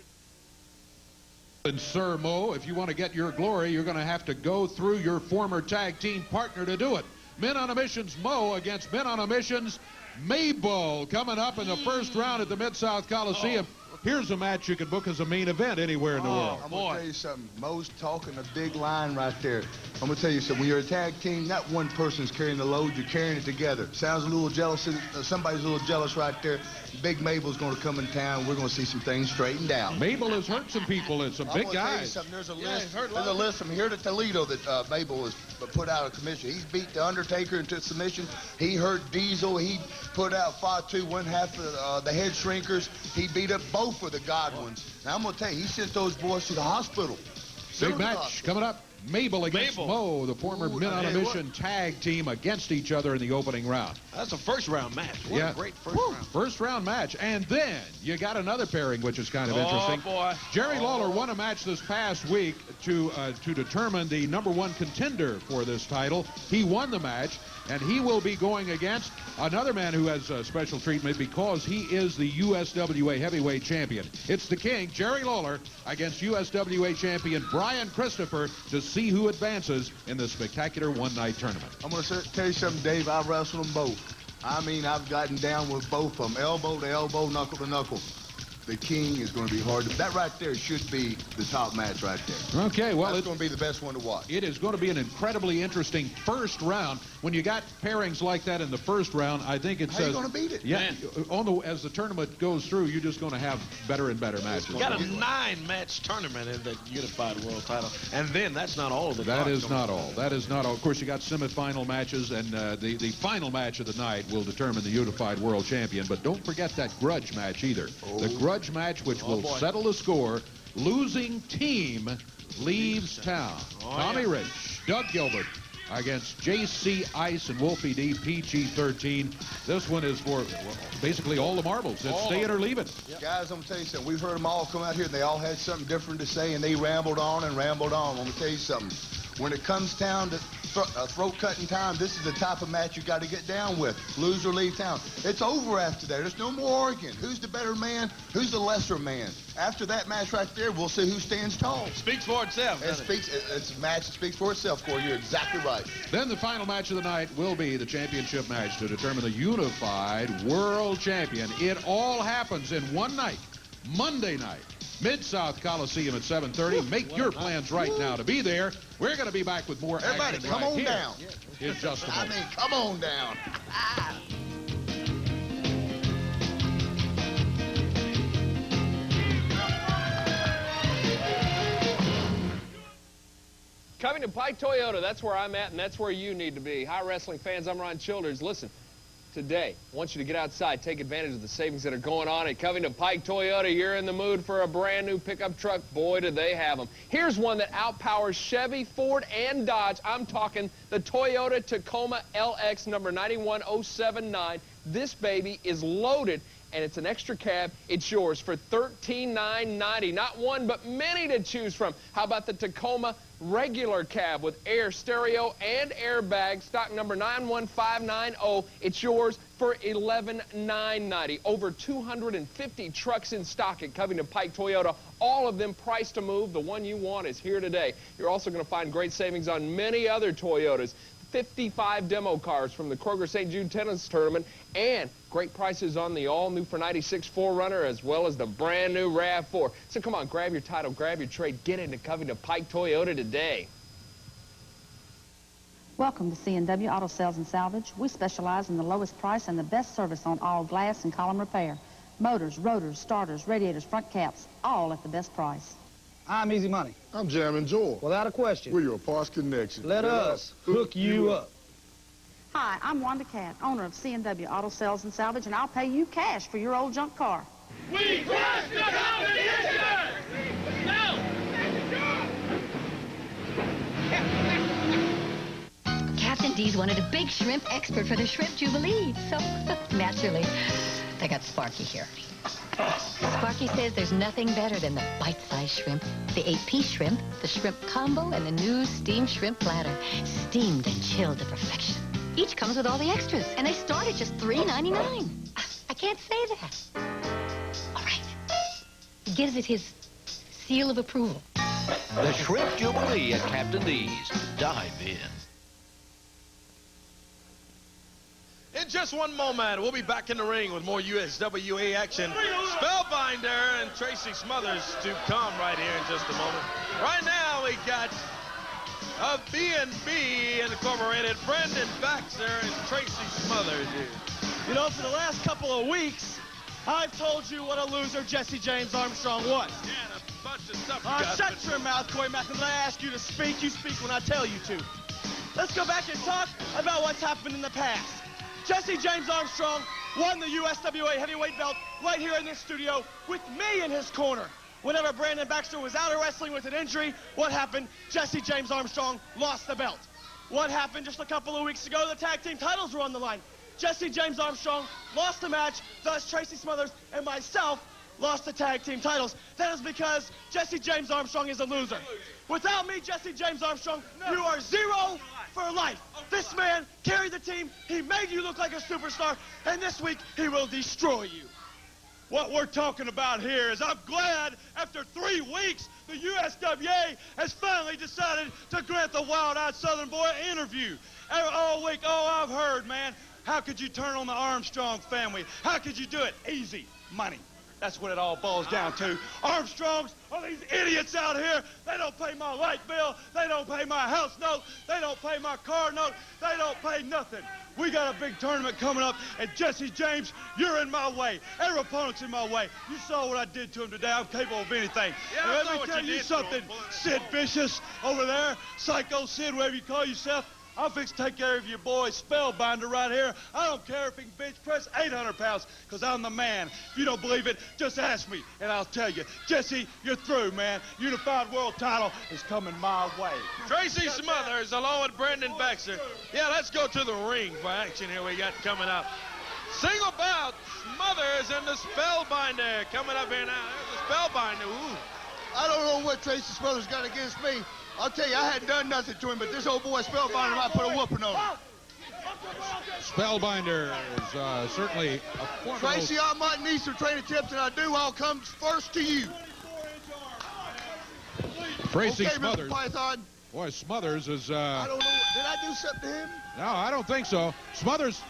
And Sir Mo, if you want to get your glory, you're going to have to go through your former tag team partner to do it. Men on a Mission's Mo against Men on a Mission's Mabel coming up in the first round at the Mid-South Coliseum. Here's a match you can book as a main event anywhere in the world. I'm going to tell you something. Mo's talking a big line right there. I'm going to tell you something. When you're a tag team, not one person's carrying the load. You're carrying it together. Sounds a little jealous. Somebody's a little jealous right there. Big Mabel's going to come in town. We're going to see some things straightened out. Mabel has hurt some people and some big guys. There's a list from here to Toledo that Mabel has put out of commission. He's beat The Undertaker into submission. He hurt Diesel. He put out Fatu, one half of the Head Shrinkers. He beat up both of the Godwins. Now, I'm going to tell you, he sent those boys to the hospital. Big match coming up. Mabel against Mo, the former Men on a Mission tag team against each other in the opening round. That's a first-round match. What a great first round. First-round match. And then you got another pairing, which is kind of interesting. Boy. Jerry Lawler won a match this past week to determine the #1 contender for this title. He won the match, and he will be going against another man who has special treatment because he is the USWA heavyweight champion. It's the King, Jerry Lawler, against USWA champion Brian Christopher to see who advances in the spectacular one-night tournament. I'm going to tell you something, Dave. I've wrestled them both. I mean, I've gotten down with both of them, elbow to elbow, knuckle to knuckle. The King is going to be hard. That right there should be the top match right there. Okay, well, it's going to be the best one to watch. It is going to be an incredibly interesting first round. When you got pairings like that in the first round, I think it's... How you going to beat it? Yeah, as the tournament goes through, you're just going to have better and better matches. You got a 9-match tournament in the Unified World title, and then that's not all of the That is not all. That is not all. Of course, you got semifinal matches, and the final match of the night will determine the Unified World Champion. But don't forget that grudge match either. The grudge match, which will settle the score. Losing team leaves town. Tommy Rich, Doug Gilbert against J.C. Ice and Wolfie D, PG-13. This one is for basically all the marbles. It's stay it or leave it. Guys, I'm going to tell you something. We've heard them all come out here, and they all had something different to say, and they rambled on and rambled on. I'm going to tell you something. When it comes down to throat-cutting time, this is the type of match you got to get down with. Lose or leave town. It's over after that. There's no more arguing. Who's the better man? Who's the lesser man? After that match right there, we'll see who stands tall. Speaks for itself. It's a match that speaks for itself, Corey. You're exactly right. Then the final match of the night will be the championship match to determine the Unified World Champion. It all happens in one night, Monday night. Mid-South Coliseum at 7:30. Make your plans right now to be there. We're going to be back with more Everybody, action come on here down. in just a moment. I mean, come on down. Covington Pike Toyota, that's where I'm at, and that's where you need to be. Hi, wrestling fans. I'm Ron Childers. Listen, today, I want you to get outside, take advantage of the savings that are going on at Covington Pike Toyota. You're in the mood for a brand new pickup truck. Boy, do they have them. Here's one that outpowers Chevy, Ford, and Dodge. I'm talking the Toyota Tacoma LX number 91079. This baby is loaded, and it's an extra cab. It's yours for $13,990. Not one, but many to choose from. How about the Tacoma regular cab with air stereo and airbag, stock number 91590. It's yours for $11,990. Over 250 trucks in stock at Covington Pike Toyota, all of them priced to move. The one you want is here today. You're also going to find great savings on many other Toyotas. 55 demo cars from the Kroger St. Jude Tennis Tournament, and great prices on the all-new for 96 4Runner, as well as the brand-new RAV4. So come on, grab your title, grab your trade, get into Covington Pike Toyota today. Welcome to C&W Auto Sales and Salvage. We specialize in the lowest price and the best service on all glass and column repair. Motors, rotors, starters, radiators, front caps, all at the best price. I'm Easy Money. I'm Jammin' Joel. Without a question. We're your parts connection. Let us hook you up. Hi, I'm Wanda Cat, owner of C&W Auto Sales and Salvage, and I'll pay you cash for your old junk car. We crush the competition! No! Captain D's wanted a big shrimp expert for the Shrimp Jubilee, so naturally, they got Sparky here. Sparky says there's nothing better than the bite-sized shrimp, the 8-piece shrimp, the shrimp combo, and the new steamed shrimp platter, steamed and chilled to perfection. Each comes with all the extras, and they start at just $3.99. I can't say that. All right. He gives it his seal of approval. The Shrimp Jubilee at Captain D's. Dive in. In just one moment, we'll be back in the ring with more USWA action. Spellbinder and Tracy Smothers to come right here in just a moment. Right now, we got of B&B Incorporated, Brendan Baxter and Tracy Smothers here. You know, for the last couple of weeks, I've told you what a loser Jesse James Armstrong was. Yeah, and a bunch of stuff you got. Shut your mouth, Corey Matthews. When I ask you to speak, you speak when I tell you to. Let's go back and talk about what's happened in the past. Jesse James Armstrong won the USWA heavyweight belt right here in this studio with me in his corner. Whenever Brandon Baxter was out of wrestling with an injury, what happened? Jesse James Armstrong lost the belt. What happened just a couple of weeks ago? The tag team titles were on the line. Jesse James Armstrong lost the match, thus Tracy Smothers and myself lost the tag team titles. That is because Jesse James Armstrong is a loser. Without me, Jesse James Armstrong, you are 0 for life. This man carried the team. He made you look like a superstar, and this week he will destroy you. What we're talking about here is I'm glad after 3 weeks the USWA has finally decided to grant the wild-eyed Southern boy an interview. All week, I've heard, man, how could you turn on the Armstrong family? How could you do it? Easy. Money. That's what it all boils down to. Armstrongs are these idiots out here. They don't pay my light bill. They don't pay my house note. They don't pay my car note. They don't pay nothing. We got a big tournament coming up, and Jesse James, you're in my way. Every opponent's in my way. You saw what I did to him today. I'm capable of anything. Yeah, And let me tell you something, Sid Vicious over there, Psycho Sid, whatever you call yourself, I'm fixing to take care of your boy Spellbinder right here. I don't care if he can bench press 800 pounds, because I'm the man. If you don't believe it, just ask me, and I'll tell you. Jesse, you're through, man. Unified world title is coming my way. Tracy Smothers along with Brendan Baxter. Yeah, let's go to the ring for action here we got coming up. Single bout, Smothers and the Spellbinder coming up here now. There's the Spellbinder. Ooh. I don't know what Tracy Smothers got against me. I'll tell you, I hadn't done nothing to him, but this old boy Spellbinder might put a whooping on him. Spellbinder is certainly a formidable... Tracy, I might need some training tips, and I do. I'll come first to you. Tracy okay, Smothers. Mr. Python. Boy, Smothers is... I don't know. Did I do something to him? No, I don't think so. Smothers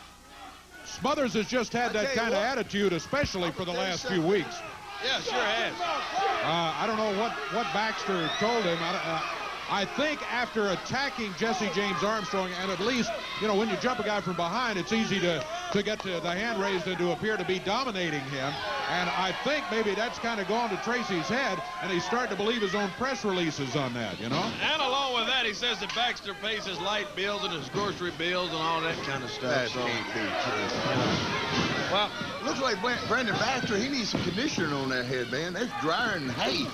has just had that kind of attitude, especially for the last few weeks. Yeah, sure has. I don't know what Baxter told him. I think after attacking Jesse James Armstrong, and at least, you know, when you jump a guy from behind, it's easy to get to the hand raised and to appear to be dominating him. And I think maybe that's kind of gone to Tracy's head, and he's starting to believe his own press releases on that, you know? And along with that, he says that Baxter pays his light bills and his grocery bills and all that kind of stuff. That can't be true. Well, looks like Brandon Baxter, he needs some conditioner on that head, man. That's drier than hay.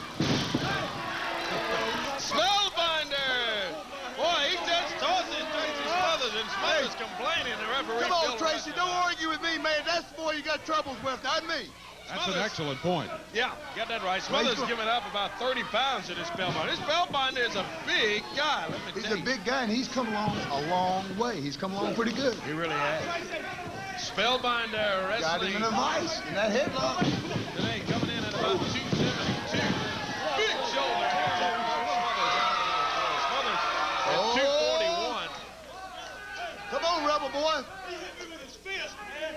Spellbinder! Boy, he just tosses Tracy Smothers, and Smothers complaining. The referee. Come on, Tracy, don't argue with me, man. That's the boy you got troubles with, not me. That's an excellent point. Yeah, got that right. Smothers giving up about 30 pounds to this Spellbinder. This Spellbinder is a big guy, let me tell you. He's a big guy, and he's come along a long way. He's come along pretty good. He really has. Spellbinder wrestling. Got him in a vice in that headlock. Today coming in at about 272. Big shoulder. Smothers at 241. Come on, Rebel boy.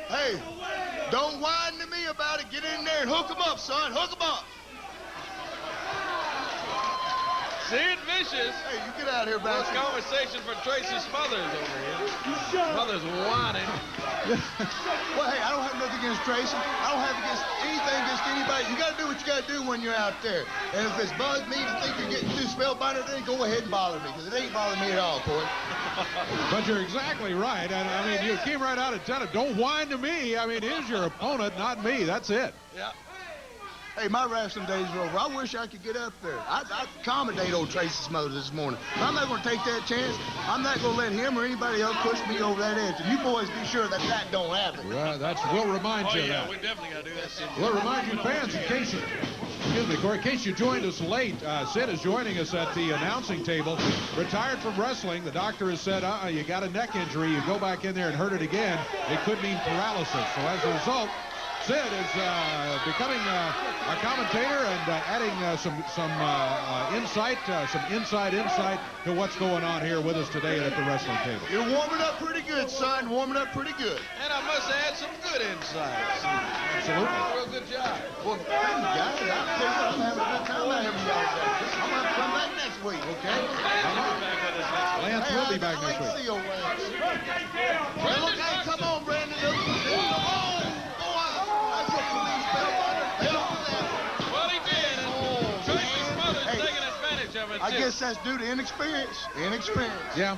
Hey, don't whine to me about it. Get in there and hook him up, son. Hook him up. Sid Vicious. Hey, you get out of here, Baxter. Conversation for Tracy Smothers over here. Smothers whining. Well, hey, I don't have nothing against Tracy. I don't have anything against anybody. You got to do what you got to do when you're out there. And if it's bugged me to think you're getting too Spellbinder, then go ahead and bother me, because it ain't bothering me at all, Court. But you're exactly right. And I mean, you came right out and said it. Don't whine to me. I mean, he's your opponent, not me. That's it. Yeah. Hey, my wrestling days are over. I wish I could get up there. I accommodate old Tracy Smothers this morning. But I'm not going to take that chance. I'm not going to let him or anybody else push me over that edge. And you boys be sure that don't happen. Well, we'll remind you of that. We definitely got to do that, Sid. We'll remind you, fans, in case you joined us late, Sid is joining us at the announcing table. Retired from wrestling. The doctor has said, you got a neck injury. You go back in there and hurt it again. It could mean paralysis. So as a result, Sid is becoming a commentator and adding some insight, some inside insight to what's going on here with us today at the wrestling table. You're warming up pretty good, son. Warming up pretty good. And I must add some good insights. Absolutely. Real good job. Well, thank you, guys. I'm having a good time out here with y'all today. I'm going to come back next week, okay? Lance will be back next week. See you, Lance. Hey, come on, Brandon. Well, he did. And Tracy Smothers taking advantage of it, too. I guess that's due to inexperience. Yeah.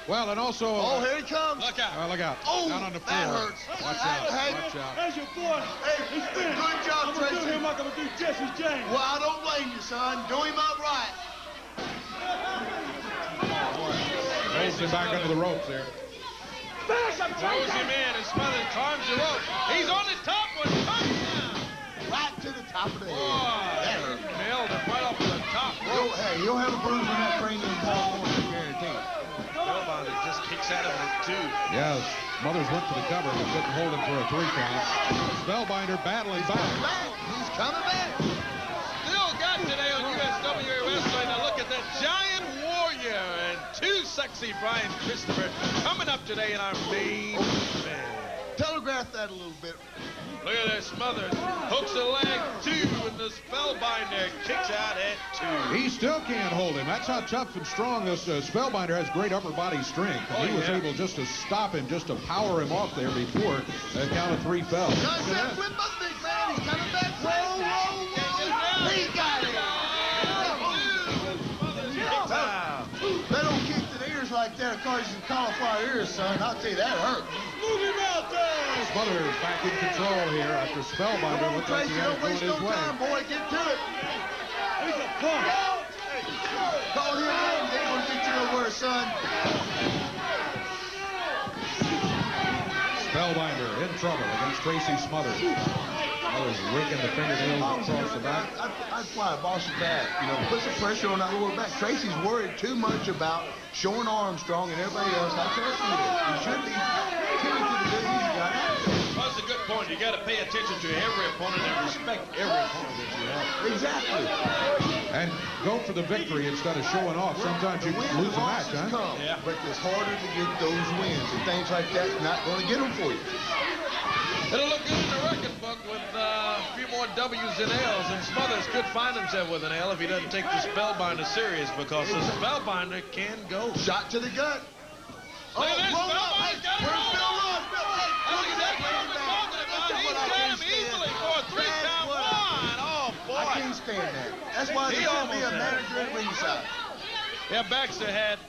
Well, and also... Oh, here he comes. Look out. Look out. Oh, down on the floor. that hurts. Watch out. Hey, Watch out. There's your boy. Hey, good job, Tracy. I'm him like I'm going to do Jesse James. Well, I don't blame you, son. Do him up right. Holds him back under the ropes there. Throws him in and Smothers climbs the rope. He's on the top one. Right to the top of the head. That hurt. Nailed him right off the top rope. Hey, you'll have a bruise on that cranium tomorrow morning, I guarantee it. Spellbinder just kicks out of it, too. Yes. Smothers went for the cover, but couldn't hold him for a 3 count. Spellbinder battling back. He's coming back. Still got today on USWA Wrestling. Now look at that giant warrior and too sexy Brian Christopher coming up today in our main event. Telegraph that a little bit. Look at this, Smothers hooks a leg 2 and the Spellbinder kicks out at 2. He still can't hold him. That's how tough and strong this Spellbinder has. Great upper body strength. And he was able just to stop him, just to power him off there before the count of 3 fell. Nice that flip up, big man. He's coming back. Whoa, whoa, whoa. He got it. That don't kick to the ears like that. It causes some cauliflower ears, son. I'll tell you, that hurt. Move him out there. Smothers back in control here after Spellbinder looked like he had it going his way. Time, boy. Get to it. He's a punk. Call him in. They're going to get you nowhere, son. Spellbinder in trouble against Tracy Smothers. Smothers raking the fingernails across the back. I'd fly a boss's back. Put some pressure on that lower back. Tracy's worried too much about showing Armstrong and everybody else how tough he is. He should be tending to the good he's got out there. Well, that's a good point. You got to pay attention to every opponent and respect every opponent that you have. Exactly. And go for the victory instead of showing off. Sometimes you lose a match, huh? Come, but it's harder to get those wins and things like that. Not going to get them for you. It'll look good in the record book with a few more W's and L's, and Smothers could find himself with an L if he doesn't take the Spellbinder serious, because the Spellbinder can go. Shot to the gut. Look at this, Spellbinder's got it all. That's exactly what we're talking about. He's got him easily for a 3-count one. Oh, boy. I can't stand that. That's why they should be a manager at ringside. Yeah, Baxter had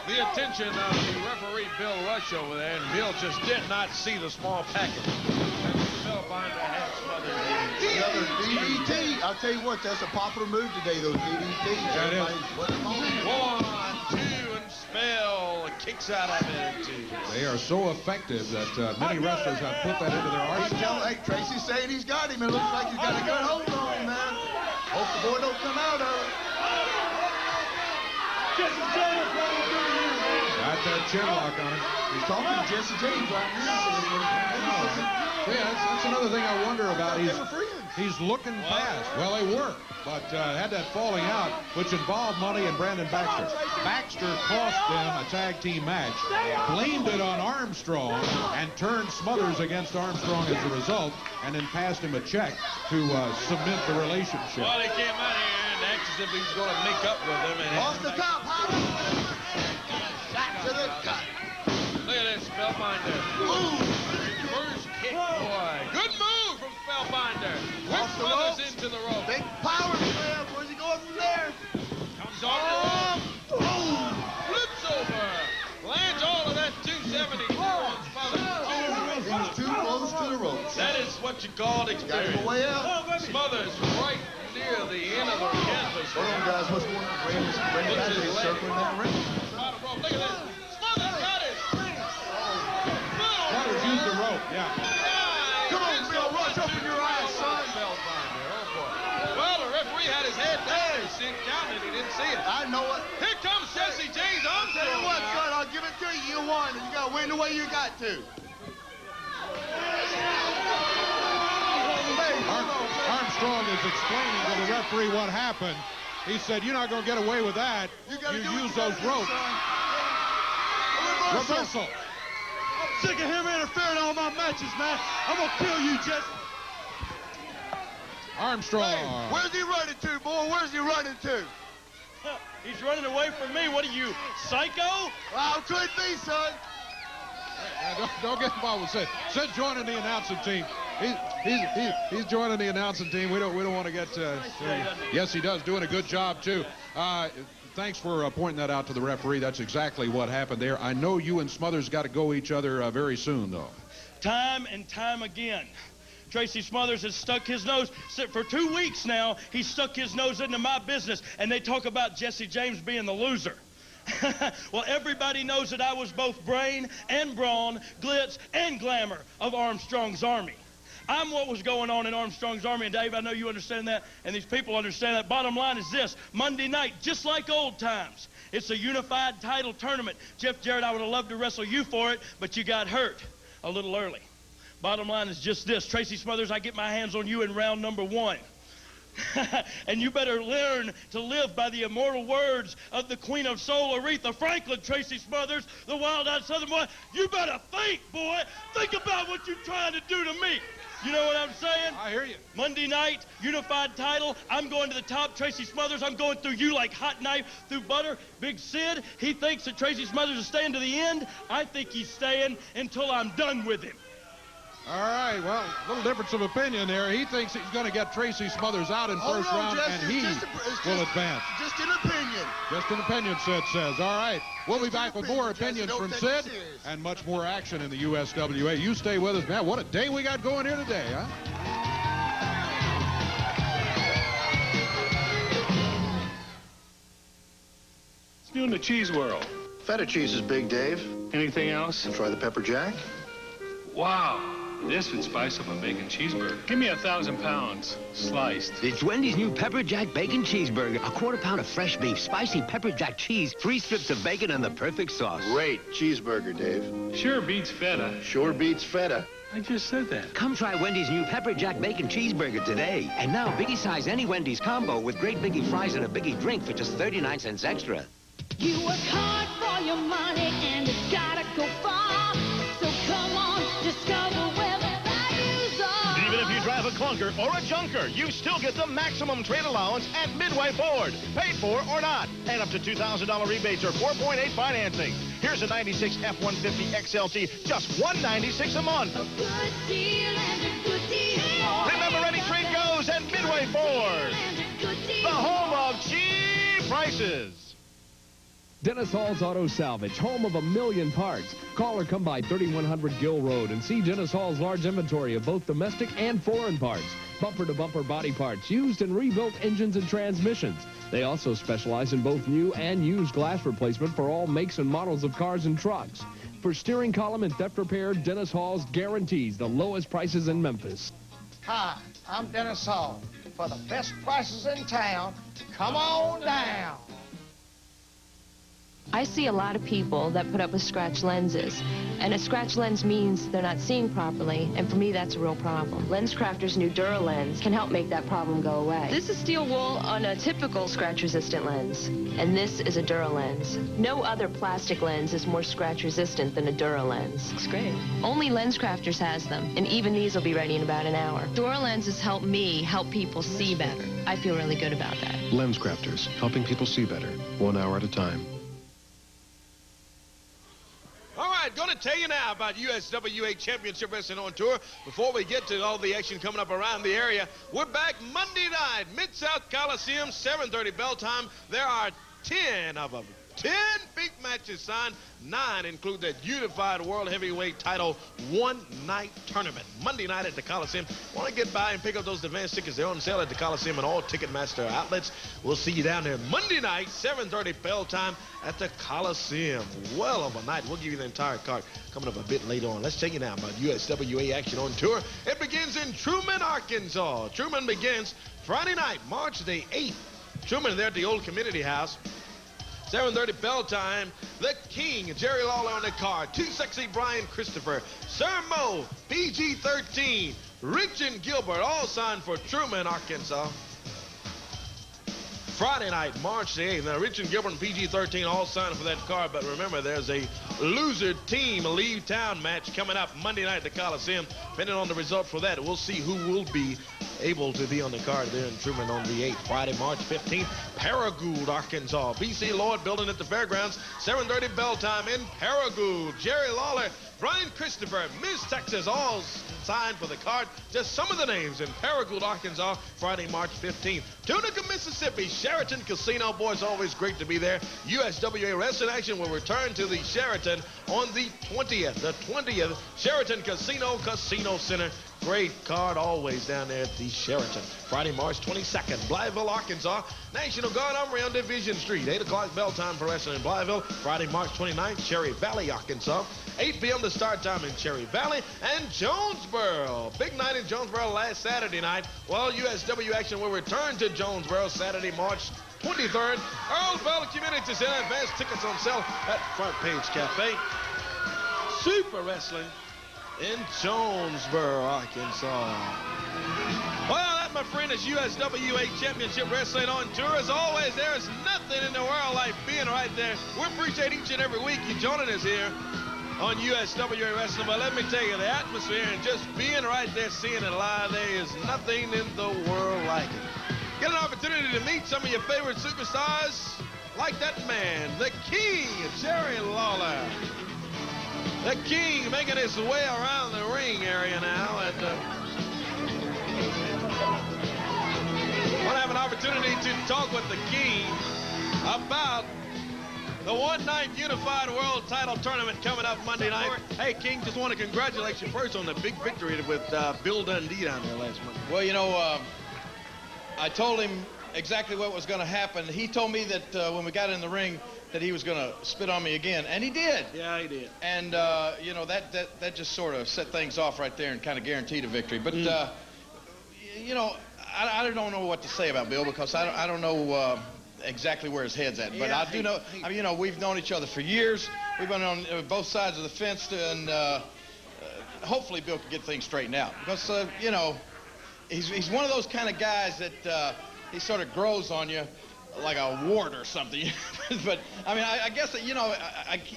the attention of the referee, Bill Rush, over there, and Bill just did not see the small package. And the Spellbinder had Smothers. Another DDT. I'll tell you what, that's a popular move today, those DDTs. That is. 1, 2, and Spell kicks out of it, too. They are so effective that many wrestlers have put that into their arsenal. Hey, Tracy's saying he's got him. It looks like he's got a good hold on him, man. Hope the boy don't come out of it. Got that chin lock on him. He's talking to Jesse James right now. Yeah, that's another thing I wonder about. He's looking past. Well, they were, but had that falling out, which involved money and Brandon Baxter. Baxter cost them a tag team match, blamed it on Armstrong, and turned Smothers against Armstrong as a result, and then passed him a check to cement the relationship. Well, he came out here and acted as if he's going to make up with him. And off the top, shot to the gut. Look at this, Spellbinder. First kick, boy. Good move from Spellbinder. With Smothers into the rope. Big power slam. Where's he going from there? Comes on the rope. Boom! Flips over. Lands all of that 270 on Smothers. Too close to the ropes. That is what you call experience. Got him away out. Smothers right near the end of the canvas. Hold on, guys. What's going on? Brandon's circling that ring. Bottom rope. Look at this. Smothers got it. Smothers used the rope, yeah. Come on, Bill. Rush, open your eyes, son. Well, the referee had his head down. He seen counting it. He didn't see it. I know it. Here comes Jesse James Armstrong. Tell you what, son, I'll give it to you. You won, and you got to win the way you got to. Armstrong is explaining to the referee what happened. He said, "You're not going to get away with that. You use those ropes." Reversal. I'm sick of him interfering in all my matches, man. I'm going to kill you, Jesse. Armstrong. Hey, where's he running to, boy? Where's he running to? He's running away from me. What are you, psycho? Well, could be, son. Don't get involved with Sid. Sid joining the announcing team. He's joining the announcing team. We don't want to get. Yes, he does. Doing a good job too. Thanks for pointing that out to the referee. That's exactly what happened there. I know you and Smothers got to go each other very soon, though. Time and time again. Tracy Smothers has stuck his nose. For 2 weeks now, he's stuck his nose into my business, and they talk about Jesse James being the loser. Well, everybody knows that I was both brain and brawn, glitz and glamour of Armstrong's army. I'm what was going on in Armstrong's army, and Dave, I know you understand that, and these people understand that. Bottom line is this: Monday night, just like old times, it's a unified title tournament. Jeff Jarrett, I would have loved to wrestle you for it, but you got hurt a little early. Bottom line is just this: Tracy Smothers, I get my hands on you in round number 1. And you better learn to live by the immortal words of the Queen of Soul, Aretha Franklin. Tracy Smothers, the wild-eyed Southern boy. You better think, boy. Think about what you're trying to do to me. You know what I'm saying? I hear you. Monday night, unified title. I'm going to the top. Tracy Smothers, I'm going through you like hot knife through butter. Big Sid, he thinks that Tracy Smothers is staying to the end. I think he's staying until I'm done with him. All right, well, a little difference of opinion there. He thinks he's going to get Tracy Smothers out in first round, and he will advance. Just an opinion. Just an opinion, Sid says. All right, we'll be back with more opinions from Sid and much more action in the USWA. You stay with us, man. What a day we got going here today, huh? Still in the cheese world. Feta cheese is big, Dave. Anything else? Try the pepper jack. Wow. This would spice up a bacon cheeseburger. Give me 1,000 pounds, sliced. It's Wendy's new Pepper Jack Bacon Cheeseburger. A quarter pound of fresh beef, spicy Pepper Jack cheese, 3 strips of bacon, and the perfect sauce. Great cheeseburger, Dave. Sure beats feta. Sure beats feta. I just said that. Come try Wendy's new Pepper Jack Bacon Cheeseburger today. And now, Biggie size any Wendy's combo with great Biggie fries and a Biggie drink for just 39 cents extra. You work hard for your money and it's gotta go far. So come on, discover where the values are. Even if you drive a clunker or a junker, you still get the maximum trade allowance at Midway Ford. Paid for or not. And up to $2,000 rebates or 4.8 financing. Here's a 96 F-150 XLT, just $196 a month. A good deal and a good deal. Remember, any trade goes at Midway Ford. The home of cheap prices. Dennis Hall's Auto Salvage, home of 1,000,000 parts. Call or come by 3100 Gill Road and see Dennis Hall's large inventory of both domestic and foreign parts. Bumper-to-bumper body parts, used and rebuilt engines and transmissions. They also specialize in both new and used glass replacement for all makes and models of cars and trucks. For steering column and theft repair, Dennis Hall's guarantees the lowest prices in Memphis. Hi, I'm Dennis Hall. For the best prices in town, come on down. I see a lot of people that put up with scratch lenses, and a scratch lens means they're not seeing properly, and for me that's a real problem. LensCrafters' new DuraLens can help make that problem go away. This is steel wool on a typical scratch-resistant lens, and this is a DuraLens. No other plastic lens is more scratch-resistant than a DuraLens. Looks great. Only LensCrafters has them, and even these will be ready in about an hour. DuraLenses help me help people see better. I feel really good about that. LensCrafters, helping people see better, 1 hour at a time. All right, going to tell you now about USWA Championship Wrestling on Tour. Before we get to all the action coming up around the area, we're back Monday night, Mid-South Coliseum, 7:30 bell time. There are 10 of them. 10 big matches signed. 9 include that unified world heavyweight title one-night tournament. Monday night at the Coliseum. Want to get by and pick up those advance tickets? They're on sale at the Coliseum and all Ticketmaster outlets. We'll see you down there Monday night, 7:30 bell time at the Coliseum. Well of a night. We'll give you the entire card coming up a bit later on. Let's tell you now about USWA action on tour. It begins in Truman, Arkansas. Truman begins Friday night, March the 8th. Truman there at the old community house. 7:30 bell time. The King, Jerry Lawler on the card. Too Sexy Brian Christopher. Sir Mo, PG-13. Rich and Gilbert, all signed for Truman, Arkansas. Friday night, March the 8th. Now, Rich and Gilbert and PG-13 all signed for that card, but remember, there's a loser team leave town match coming up Monday night at the Coliseum. Depending on the result for that, we'll see who will be able to be on the card there in Truman on the 8th. Friday, March 15th, Paragould, Arkansas. B.C. Lloyd building at the fairgrounds. 7:30 bell time in Paragould. Jerry Lawler, Brian Christopher, Miss Texas, all signed for the card. Just some of the names in Paragould, Arkansas, Friday, March 15th. Tunica, Mississippi, Sheraton Casino. Boys, always great to be there. USWA Wrestling Action will return to the Sheraton on the 20th. The 20th, Sheraton Casino Center. Great card always down there at the Sheraton. Friday, March 22nd, Blytheville, Arkansas. National Guard Armory on Division Street. 8 o'clock bell time for wrestling in Blytheville. Friday, March 29th, Cherry Valley, Arkansas. 8 p.m. the start time in Cherry Valley. And Jonesboro. Big night in Jonesboro last Saturday night. Well, USW action will return to Jonesboro Saturday, March 23rd. Earl Bell Community Center. Advanced tickets on sale at Front Page Cafe. Super Wrestling in Jonesboro, Arkansas. Well, that, my friend, is USWA Championship Wrestling on Tour. As always, there is nothing in the world like being right there. We appreciate each and every week you joining us here on USWA Wrestling. But let me tell you, the atmosphere and just being right there, seeing it live, there is nothing in the world like it. Get an opportunity to meet some of your favorite superstars, like that man, the King, Jerry Lawler. The King making his way around the ring area now. And want to have an opportunity to talk with the King about the one-night unified world title tournament coming up Monday night. Hey, King, just want to congratulate you first on the big victory with Bill Dundee down there last month. Well, you know, I told him exactly what was going to happen. He told me that when we got in the ring that he was going to spit on me again, and he did. Yeah, he did. And, you know, that just sort of set things off right there and kind of guaranteed a victory. But, you know, I don't know what to say about Bill because I don't know exactly where his head's at. But Yeah, I do know, I mean, you know, we've known each other for years. We've been on both sides of the fence, and hopefully Bill can get things straightened out. Because, you know, he's one of those kind of guys that he sort of grows on you like a wart or something. But, I mean, I guess that, you know,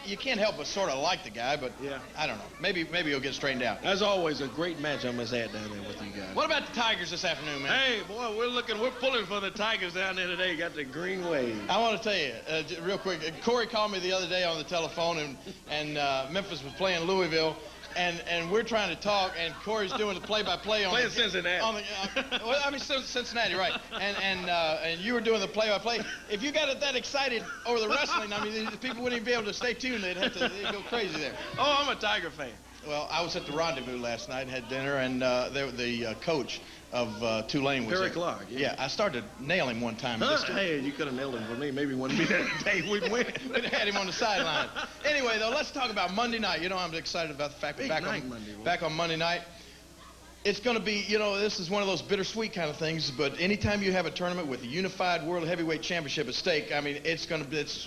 you can't help but sort of like the guy, but yeah, I don't know. Maybe he'll get straightened out. As always, a great match I must add down there with you guys. What about the Tigers this afternoon, man? Hey, boy, we're pulling for the Tigers down there today. Got the green wave. I want to tell you, real quick, Corey called me the other day on the telephone, and Memphis was playing Louisville, and we're trying to talk, and Corey's doing the play-by-play on Playing Cincinnati. Well, I mean Cincinnati, right? And you were doing the play-by-play. If you got it that excited over the wrestling, I mean, people wouldn't even be able to stay tuned. They'd go crazy there. Oh, I'm a Tiger fan. Well, I was at the Rendezvous last night, had dinner, and the coach of Tulane was Derrick there. Clark. Yeah, I started to nail him one time. Hey, you could have nailed him for me. Maybe wouldn't be that day we'd win. We'd have had him on the sideline. Anyway, though, let's talk about Monday night. You know, I'm excited about the fact that back on Monday night. It's going to be, you know, this is one of those bittersweet kind of things, but anytime you have a tournament with a unified World Heavyweight Championship at stake, I mean, it's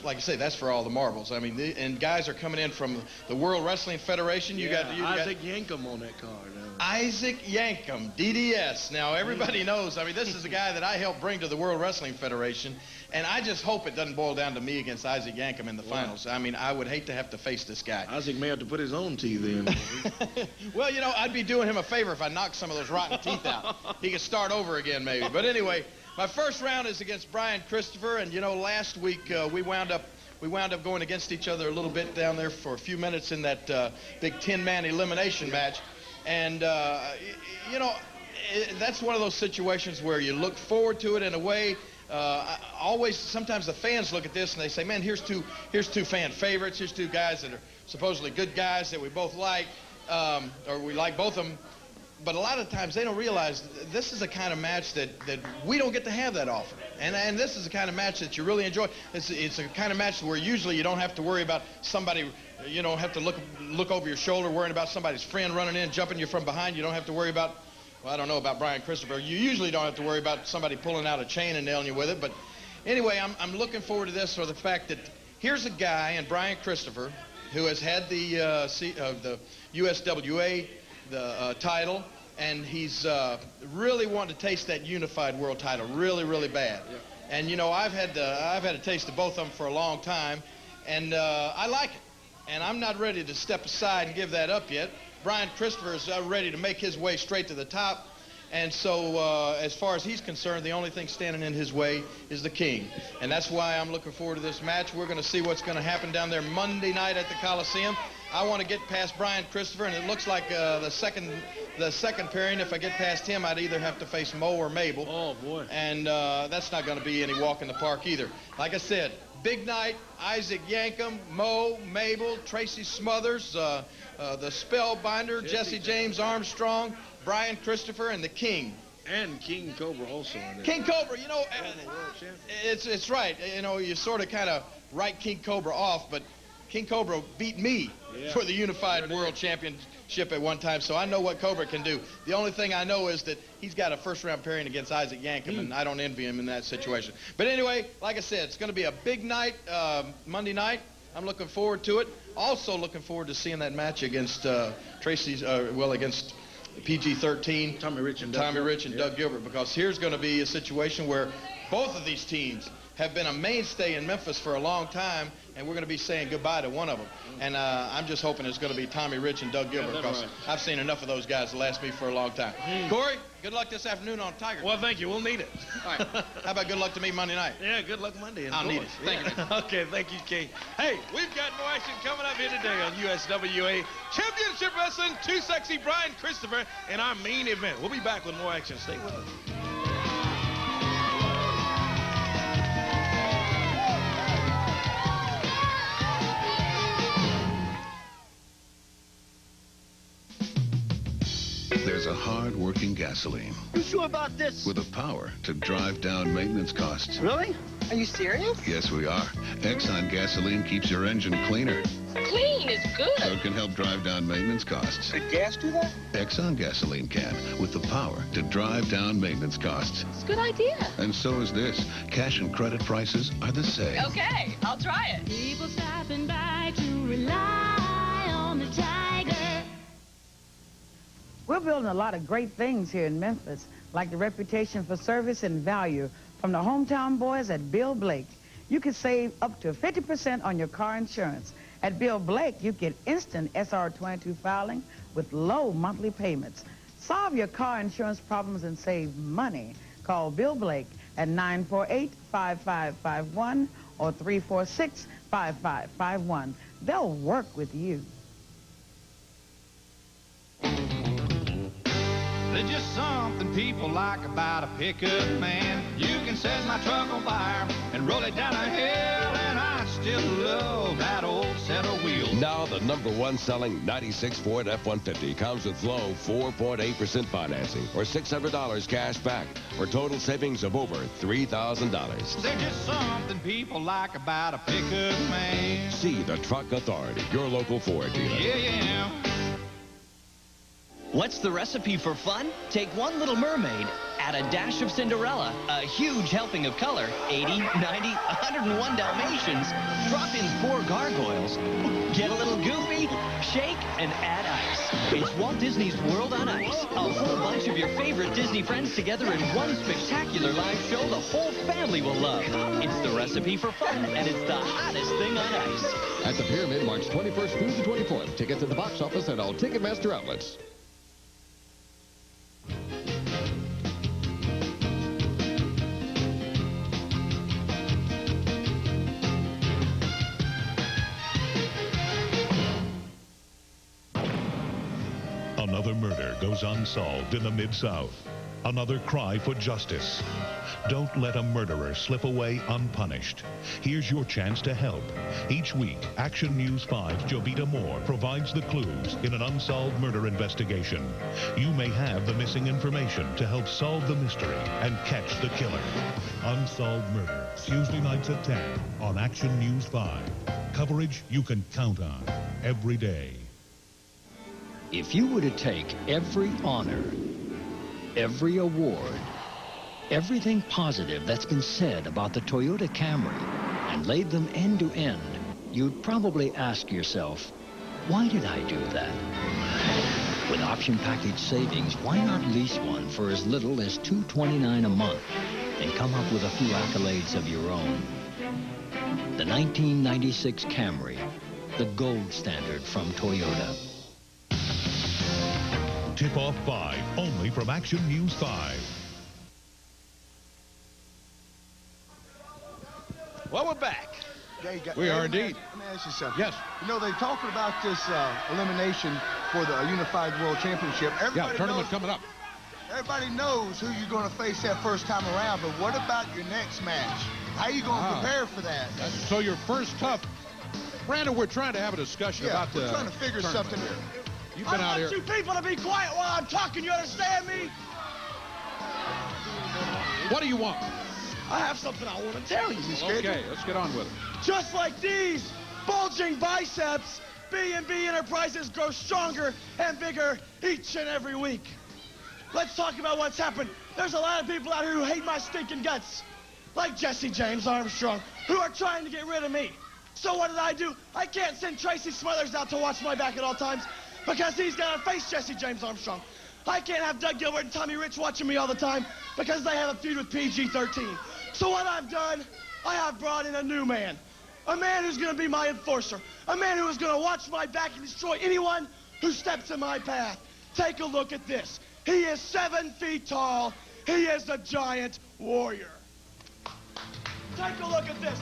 like I say, that's for all the marbles. I mean, and guys are coming in from the World Wrestling Federation. You got Isaac Yankem on that card. Isaac Yankem, DDS. Now, everybody knows, I mean, this is a guy that I helped bring to the World Wrestling Federation, and I just hope it doesn't boil down to me against Isaac Yankem in the finals. I mean, I would hate to have to face this guy. Isaac may have to put his own teeth in. Well, you know, I'd be doing him a favor if I knocked some of those rotten teeth out. He could start over again, maybe. But anyway, my first round is against Brian Christopher, and, you know, last week we wound up going against each other a little bit down there for a few minutes in that big 10-man elimination match. And, you know, that's one of those situations where you look forward to it in a way. Sometimes the fans look at this and they say, man, here's two fan favorites. Here's two guys that are supposedly good guys that we both like, or we like both of them. But a lot of times they don't realize this is a kind of match that we don't get to have that often. And this is the kind of match that you really enjoy. It's a kind of match where usually you don't have to worry about somebody, you know, have to look over your shoulder worrying about somebody's friend running in, jumping you from behind. You don't have to worry about, well, I don't know about Brian Christopher. You usually don't have to worry about somebody pulling out a chain and nailing you with it. But anyway, I'm looking forward to this for the fact that here's a guy in Brian Christopher who has had the USWA title, and he's really wanting to taste that unified world title really, really bad. Yeah. And you know, I've had a taste of both of them for a long time, and I like it. And I'm not ready to step aside and give that up yet. Brian Christopher is ready to make his way straight to the top. And so, as far as he's concerned, the only thing standing in his way is the King. And that's why I'm looking forward to this match. We're going to see what's going to happen down there Monday night at the Coliseum. I want to get past Brian Christopher, and it looks like the second pairing, if I get past him, I'd either have to face Mo or Mabel. Oh, boy. And that's not going to be any walk in the park either. Like I said, big night, Isaac Yankem, Mo, Mabel, Tracy Smothers, the Spellbinder, Jesse James Armstrong, Brian Christopher, and the King. And King Cobra also. King Cobra, you know, it's right. You know, you sort of kind of write King Cobra off, but King Cobra beat me for the Unified World Championship at one time, so I know what Cobra can do. The only thing I know is that he's got a first-round pairing against Isaac Yankem, and I don't envy him in that situation. But anyway, like I said, it's going to be a big night, Monday night. I'm looking forward to it. Also looking forward to seeing that match against against PG-13. Tommy Rich and Doug Gilbert, because here's going to be a situation where both of these teams have been a mainstay in Memphis for a long time, and we're going to be saying goodbye to one of them. And I'm just hoping it's going to be Tommy Rich and Doug Gilbert, because I've seen enough of those guys to last me for a long time. Corey, good luck this afternoon on Tiger. Well, thank you. We'll need it. All right. How about good luck to me Monday night? Yeah, good luck Monday. I'll need it. Thank you. Okay, thank you, King. Hey, we've got more action coming up here today on USWA Championship Wrestling. Too Sexy Brian Christopher in our main event. We'll be back with more action. Stay with us. There's a hard-working gasoline. You sure about this? With the power to drive down maintenance costs. Really? Are you serious? Yes, we are. Exxon gasoline keeps your engine cleaner. Clean is good. So it can help drive down maintenance costs. Did gas do that? Exxon gasoline can, with the power to drive down maintenance costs. It's a good idea. And so is this. Cash and credit prices are the same. Okay, I'll try it. People stopping by to rely on the Tiger. We're building a lot of great things here in Memphis, like the reputation for service and value from the hometown boys at Bill Blake. You can save up to 50% on your car insurance. At Bill Blake, you get instant SR22 filing with low monthly payments. Solve your car insurance problems and save money. Call Bill Blake at 948-5551 or 346-5551. They'll work with you. There's just something people like about a pickup man. You can set my truck on fire and roll it down a hill, and I still love that old set of wheels. Now the #1 selling 96 Ford F-150 comes with low 4.8% financing or $600 cash back for total savings of over $3,000. There's just something people like about a pickup man. See the Truck Authority, your local Ford dealer. Yeah. What's the recipe for fun? Take one Little Mermaid, add a dash of Cinderella, a huge helping of color, 80, 90, 101 Dalmatians, drop in 4 gargoyles, get a little goofy, shake, and add ice. It's Walt Disney's World on Ice. A whole bunch of your favorite Disney friends together in one spectacular live show the whole family will love. It's the recipe for fun, and it's the hottest thing on ice. At the Pyramid, March 21st through the 24th. Tickets at the box office and all Ticketmaster outlets. Another murder goes unsolved in the Mid-South. Another cry for justice. Don't let a murderer slip away unpunished. Here's your chance to help. Each week, Action News 5's Jovita Moore provides the clues in an unsolved murder investigation. You may have the missing information to help solve the mystery and catch the killer. Unsolved Murder, Tuesday nights at 10 on Action News 5. Coverage you can count on every day. If you were to take every honor, every award, everything positive that's been said about the Toyota Camry and laid them end to end, you'd probably ask yourself, why did I do that? With option package savings, why not lease one for as little as $229 a month and come up with a few accolades of your own? The 1996 Camry, the gold standard from Toyota. Tip-Off 5, only from Action News 5. Well, we're back. We are indeed. Let me ask you something. Yes. You know, they're talking about this elimination for the Unified World Championship. Everybody tournament knows, coming up. Everybody knows who you're going to face that first time around, but what about your next match? How are you going to prepare for that? So your first tough... Brandon, we're trying to have a discussion about the... we're trying to figure something here. You've been out here... I want you people to be quiet while I'm talking. You understand me? What do you want? I have something I want to tell you. Okay, let's get on with it. Just like these bulging biceps, B&B Enterprises grow stronger and bigger each and every week. Let's talk about what's happened. There's a lot of people out here who hate my stinking guts, like Jesse James Armstrong, who are trying to get rid of me. So what did I do? I can't send Tracy Smothers out to watch my back at all times because he's got to face Jesse James Armstrong. I can't have Doug Gilbert and Tommy Rich watching me all the time because they have a feud with PG-13. So what I've done, I have brought in a new man. A man who's going to be my enforcer. A man who is going to watch my back and destroy anyone who steps in my path. Take a look at this. He is 7 feet tall. He is a giant warrior. Take a look at this.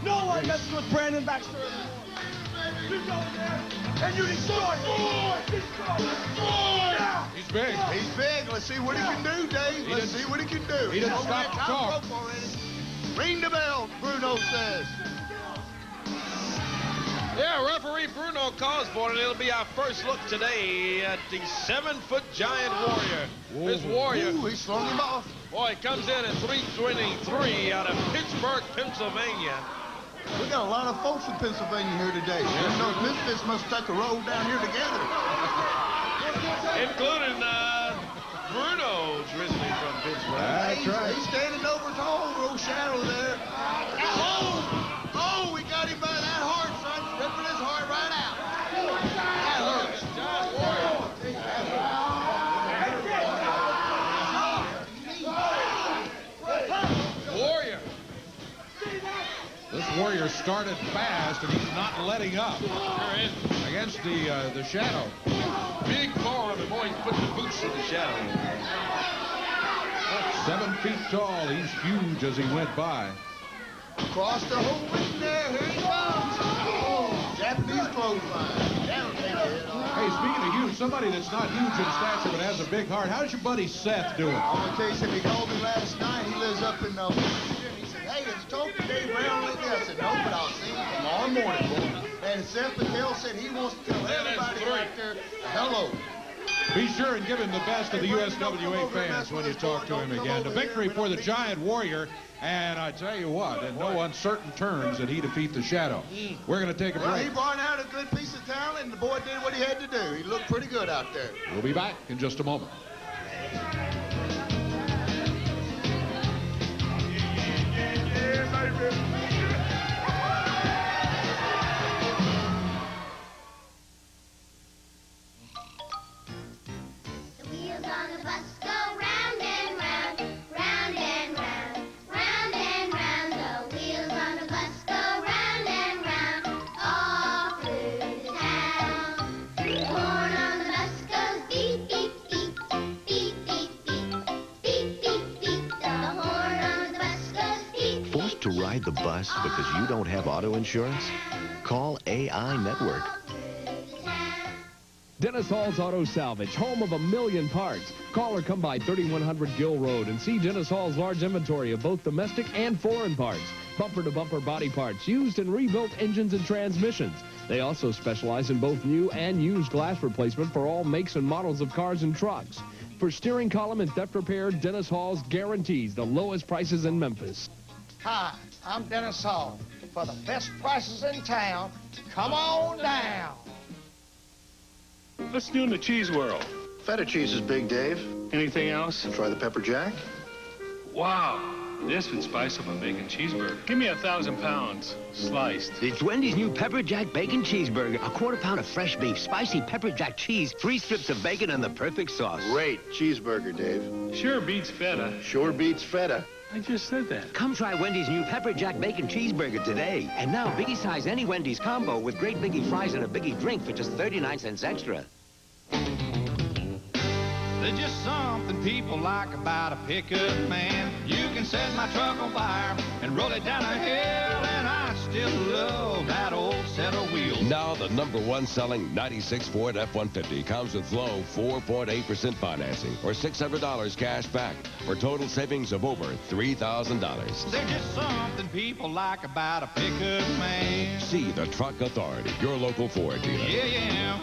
No one messes with Brandon Baxter anymore. You go in there and you destroy him. Yeah. He's big. He's big. Let's see what he can do, Dave. Let's see what he can do. He didn't stop to talk. Ring the bell, Bruno says. Yeah, referee Bruno calls for it. It'll be our first look today at the 7-foot giant warrior. Whoa. This warrior. Ooh, he slung him off. Boy, comes in at 323 out of Pittsburgh, Pennsylvania. We got a lot of folks in Pennsylvania here today. You know, Misfits must take a road down here together. Including Bruno's originally from Pittsburgh. That's right. He's standing over tall, little shadow there. Oh, we got him by that heart, son. Ripping his heart right out. That hurts. Warrior. This warrior started fast, and he's not letting up. Sure is. Against the shadow. Big forearm before he put the boots in the shadow. 7 feet tall. He's huge as he went by. Across the whole ring there. Here he comes. Oh, tapping these clotheslines. Hey, speaking of huge, somebody that's not huge in stature but has a big heart, how's your buddy Seth doing? I'm going to tell you something. He called me last night. He lives up in Michigan. He said, hey, have you talked to Dave Brown lately? I said, no, but I'll see him tomorrow morning, boy. And Seth Patel said he wants to tell everybody out there hello. Be sure and give him the best of the USWA fans when you talk to him again. The victory for the Giant Warrior, and I tell you what, in no uncertain terms did he defeat the Shadow. We're going to take a Well, break. he brought out a good piece of talent, and the boy did what he had to do. He looked pretty good out there. We'll be back in just a moment. To ride the bus because you don't have auto insurance? Call AI Network. Dennis Hall's Auto Salvage, home of a million parts. Call or come by 3100 Gill Road and see Dennis Hall's large inventory of both domestic and foreign parts. Bumper-to-bumper body parts, used and rebuilt engines and transmissions. They also specialize in both new and used glass replacement for all makes and models of cars and trucks. For steering column and theft repair, Dennis Hall's guarantees the lowest prices in Memphis. Hi, I'm Dennis Hall. For the best prices in town, come on down. What's new in the cheese world? Feta cheese is big, Dave. Anything else? Try the pepper jack. Wow, this would spice up a bacon cheeseburger. Give me 1,000 pounds, sliced. It's Wendy's new Pepper Jack Bacon Cheeseburger. A quarter pound of fresh beef, spicy Pepper Jack cheese, 3 strips of bacon, and the perfect sauce. Great cheeseburger, Dave. Sure beats feta. Sure beats feta. I just said that. Come try Wendy's new Pepper Jack Bacon Cheeseburger today. And now, biggie size any Wendy's combo with great biggie fries and a biggie drink for just 39 cents extra. There's just something people like about a pickup man. You can set my truck on fire and roll it down a hill, and I still love that old set of wheels. Now the #1 selling 96 Ford F-150 comes with low 4.8% financing or $600 cash back for total savings of over $3,000. There's just something people like about a pickup man. See the Truck Authority, your local Ford dealer. Yeah, yeah.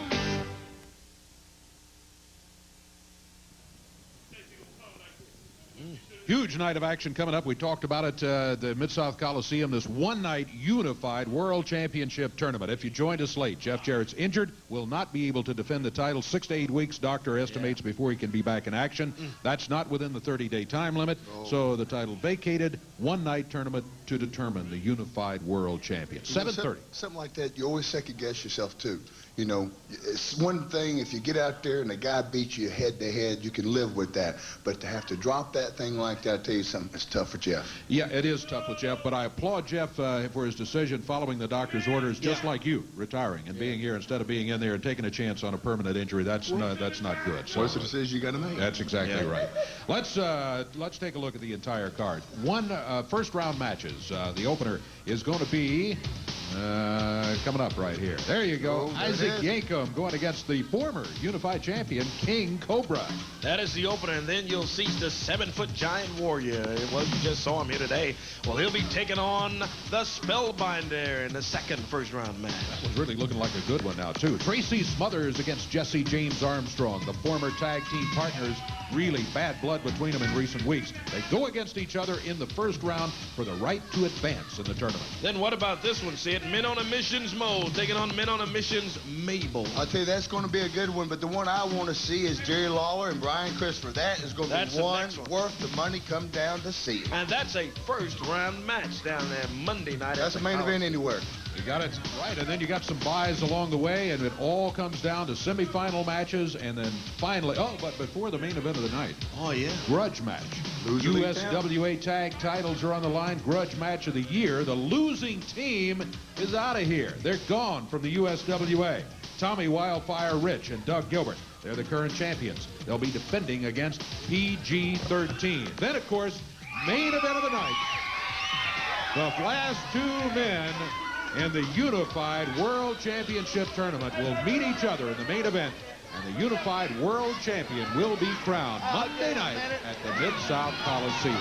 Huge night of action coming up. We talked about it, the Mid-South Coliseum, this one-night unified World Championship tournament. If you joined us late, Jeff Jarrett's injured, will not be able to defend the title. 6 to 8 weeks, doctor estimates, before he can be back in action. That's not within the 30-day time limit, so the title vacated. One-night tournament to determine the unified World Champion. 7:30. Something like that, you always second-guess yourself, too. You know, it's one thing if you get out there and the guy beats you head-to-head, you can live with that. But to have to drop that thing like that, I tell you something, it's tough for Jeff. Yeah, it is tough with Jeff, but I applaud Jeff for his decision following the doctor's orders, just like you, retiring and being here instead of being in there and taking a chance on a permanent injury. That's not good. So what's the decision you got to make? That's exactly right. Let's take a look at the entire card. First-round matches. The opener is going to be coming up right here. There you go. Isaac Yankum going against the former unified champion, King Cobra. That is the opener, and then you'll see the 7-foot giant warrior. Well, you just saw him here today. Well, he'll be taking on the Spellbinder in the second first-round match. That was really looking like a good one now, too. Tracy Smothers against Jesse James Armstrong, the former tag team partners. Really bad blood between them in recent weeks. They go against each other in the first round for the right to advance in the tournament. Then what about this one, Sid? Men on a Missions Mole taking on Men on a Missions Mabel. I'll tell you, that's going to be a good one, but the one I want to see is Jerry Lawler and Brian Christopher. That is going to be one worth the money. Come down to see it. And that's a first-round match down there Monday night. That's a main event anywhere. You got it right, and then you got some buys along the way, and it all comes down to semifinal matches, and then finally, but before the main event of the night. Oh, yeah. Grudge match. USWA tag titles are on the line. Grudge match of the year. The losing team is out of here. They're gone from the USWA. Tommy Wildfire Rich and Doug Gilbert. They're the current champions. They'll be defending against PG-13. Then, of course, main event of the night. The last two men in the Unified World Championship Tournament will meet each other in the main event, and the Unified World Champion will be crowned Monday night at the Mid-South Coliseum.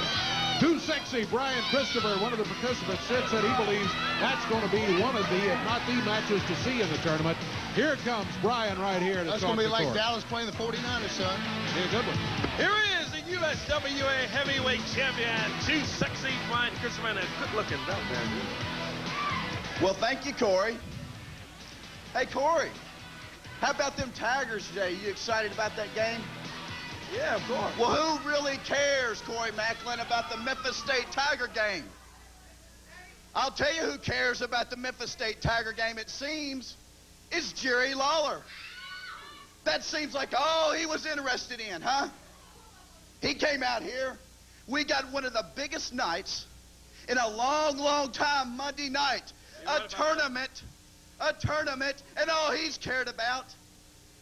Too Sexy, Brian Christopher, one of the participants, said he believes that's going to be one of the, if not the matches to see in the tournament. Here comes Brian right here to That's talk going to be like Corey. Dallas playing the 49ers, son. Be a good one. Here is the USWA heavyweight champion, Too Sexy, Brian Christopher, and a good-looking belt there. Well, thank you, Corey. Hey, Corey, how about them Tigers today? You excited about that game? Yeah, of course. Well, who really cares, Corey Macklin, about the Memphis State Tiger game? I'll tell you who cares about the Memphis State Tiger game, it seems. It's Jerry Lawler. That seems like all he was interested in, huh? He came out here. We got one of the biggest nights in a long, long time Monday night. A tournament, and all he's cared about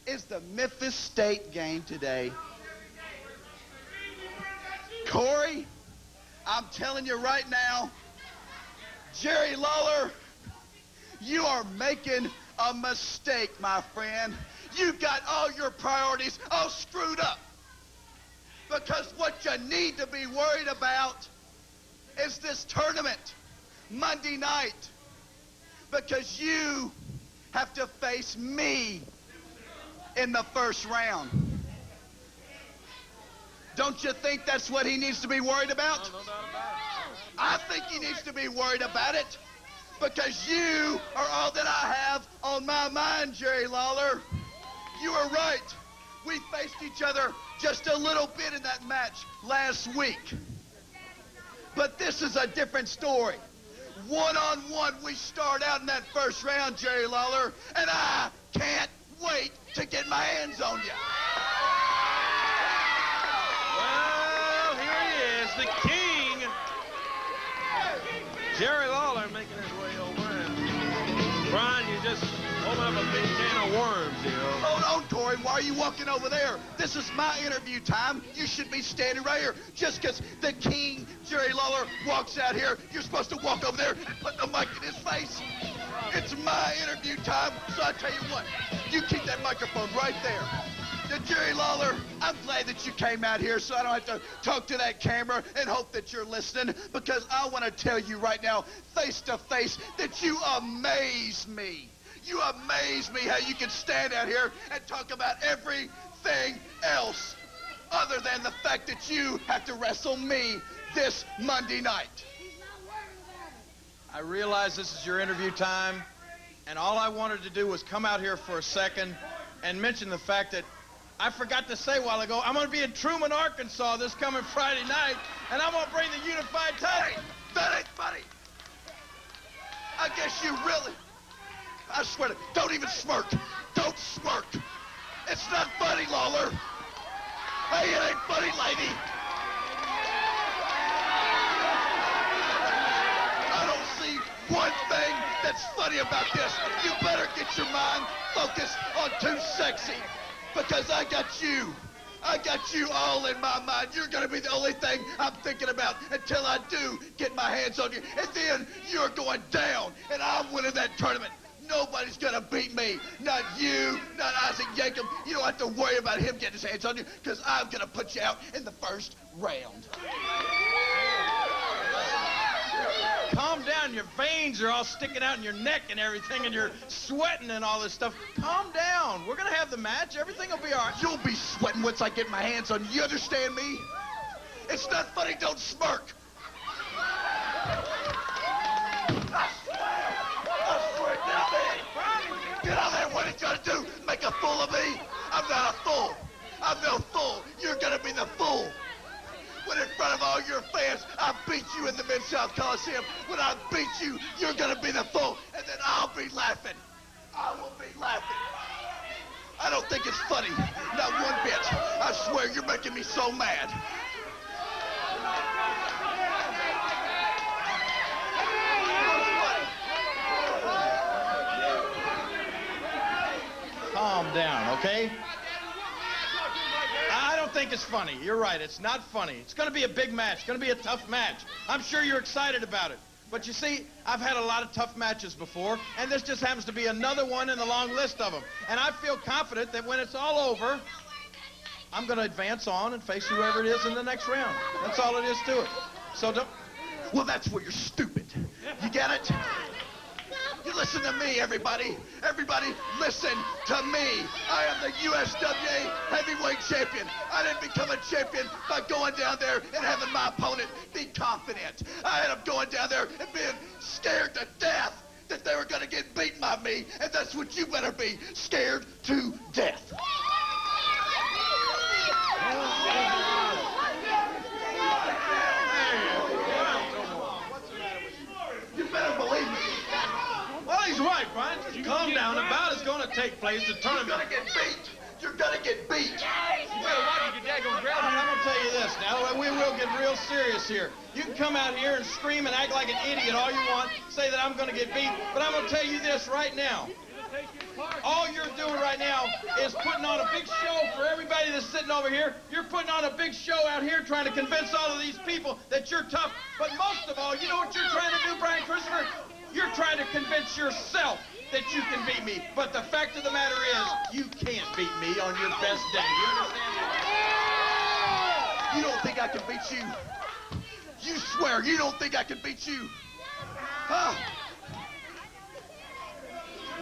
is the Memphis State game today. Corey, I'm telling you right now, Jerry Lawler, you are making a mistake, my friend. You've got all your priorities all screwed up. Because what you need to be worried about is this tournament Monday night. Because you have to face me in the first round. Don't you think that's what he needs to be worried about? No doubt about it. I think he needs to be worried about it because you are all that I have on my mind, Jerry Lawler. You are right. We faced each other just a little bit in that match last week. But this is a different story. One-on-one, we start out in that first round, Jerry Lawler, and I can't wait to get my hands on you. Well, here he is, the king. Jerry Lawler making his way over. And Brian, you just open up a big can of worms here. Hold on, Corey. Why are you walking over there? This is my interview time. You should be standing right here. Just because the king, Jerry Lawler, walks out here, you're supposed to walk over there and put the mic in his face. It's my interview time, so I tell you what, you keep that microphone right there. Now, Jerry Lawler, I'm glad that you came out here so I don't have to talk to that camera and hope that you're listening, because I want to tell you right now, face to face, that you amaze me. You amaze me how you can stand out here and talk about everything else other than the fact that you have to wrestle me this Monday night. I realize this is your interview time, and all I wanted to do was come out here for a second and mention the fact that I forgot to say a while ago, I'm going to be in Truman, Arkansas this coming Friday night, and I'm going to bring the unified title. That ain't funny. I guess you really... I swear to... Don't even smirk. Don't smirk. It's not funny, Lawler. Hey, it ain't funny, lady. I don't see one thing that's funny about this. You better get your mind focused on Too Sexy, because I got you. I got you all in my mind. You're going to be the only thing I'm thinking about until I do get my hands on you. And then you're going down, and I'm winning that tournament. Nobody's going to beat me. Not you, not Isaac Yankum. You don't have to worry about him getting his hands on you, because I'm going to put you out in the first round. Calm down. Your veins are all sticking out in your neck and everything, and you're sweating and all this stuff. Calm down. We're going to have the match. Everything will be all right. You'll be sweating once I get my hands on you. You understand me? It's not funny. Don't smirk. Get out there. What are you going to do? Make a fool of me? I'm not a fool. I'm no fool. You're going to be the fool. When in front of all your fans, I beat you in the Mid-South Coliseum. When I beat you, you're going to be the fool. And then I'll be laughing. I will be laughing. I don't think it's funny. Not one bit. I swear you're making me so mad. Calm down, okay? I don't think it's funny. You're right. It's not funny. It's going to be a big match. It's going to be a tough match. I'm sure you're excited about it. But you see, I've had a lot of tough matches before, and this just happens to be another one in the long list of them. And I feel confident that when it's all over, I'm going to advance on and face whoever it is in the next round. That's all it is to it. So don't... Well, that's where you're stupid. You get it? You listen to me, everybody. Everybody, listen to me. I am the USWA heavyweight champion. I didn't become a champion by going down there and having my opponent be confident. I had him going down there and being scared to death that they were going to get beaten by me, and that's what you better be, scared to death. You better believe me. Well, he's right, Brian. Just calm down. The bout is going to take place. The tournament... You're going to get beat. You're going to get beat. I'm going to tell you this now. We will get real serious here. You can come out here and scream and act like an idiot all you want, say that I'm going to get beat, but I'm going to tell you this right now. All you're doing right now is putting on a big show for everybody that's sitting over here. You're putting on a big show out here trying to convince all of these people that you're tough. But most of all, you know what you're trying to do, Brian Christopher? You're trying to convince yourself that you can beat me. But the fact of the matter is, you can't beat me on your best day. You understand that? You don't think I can beat you? You swear you don't think I can beat you? Huh?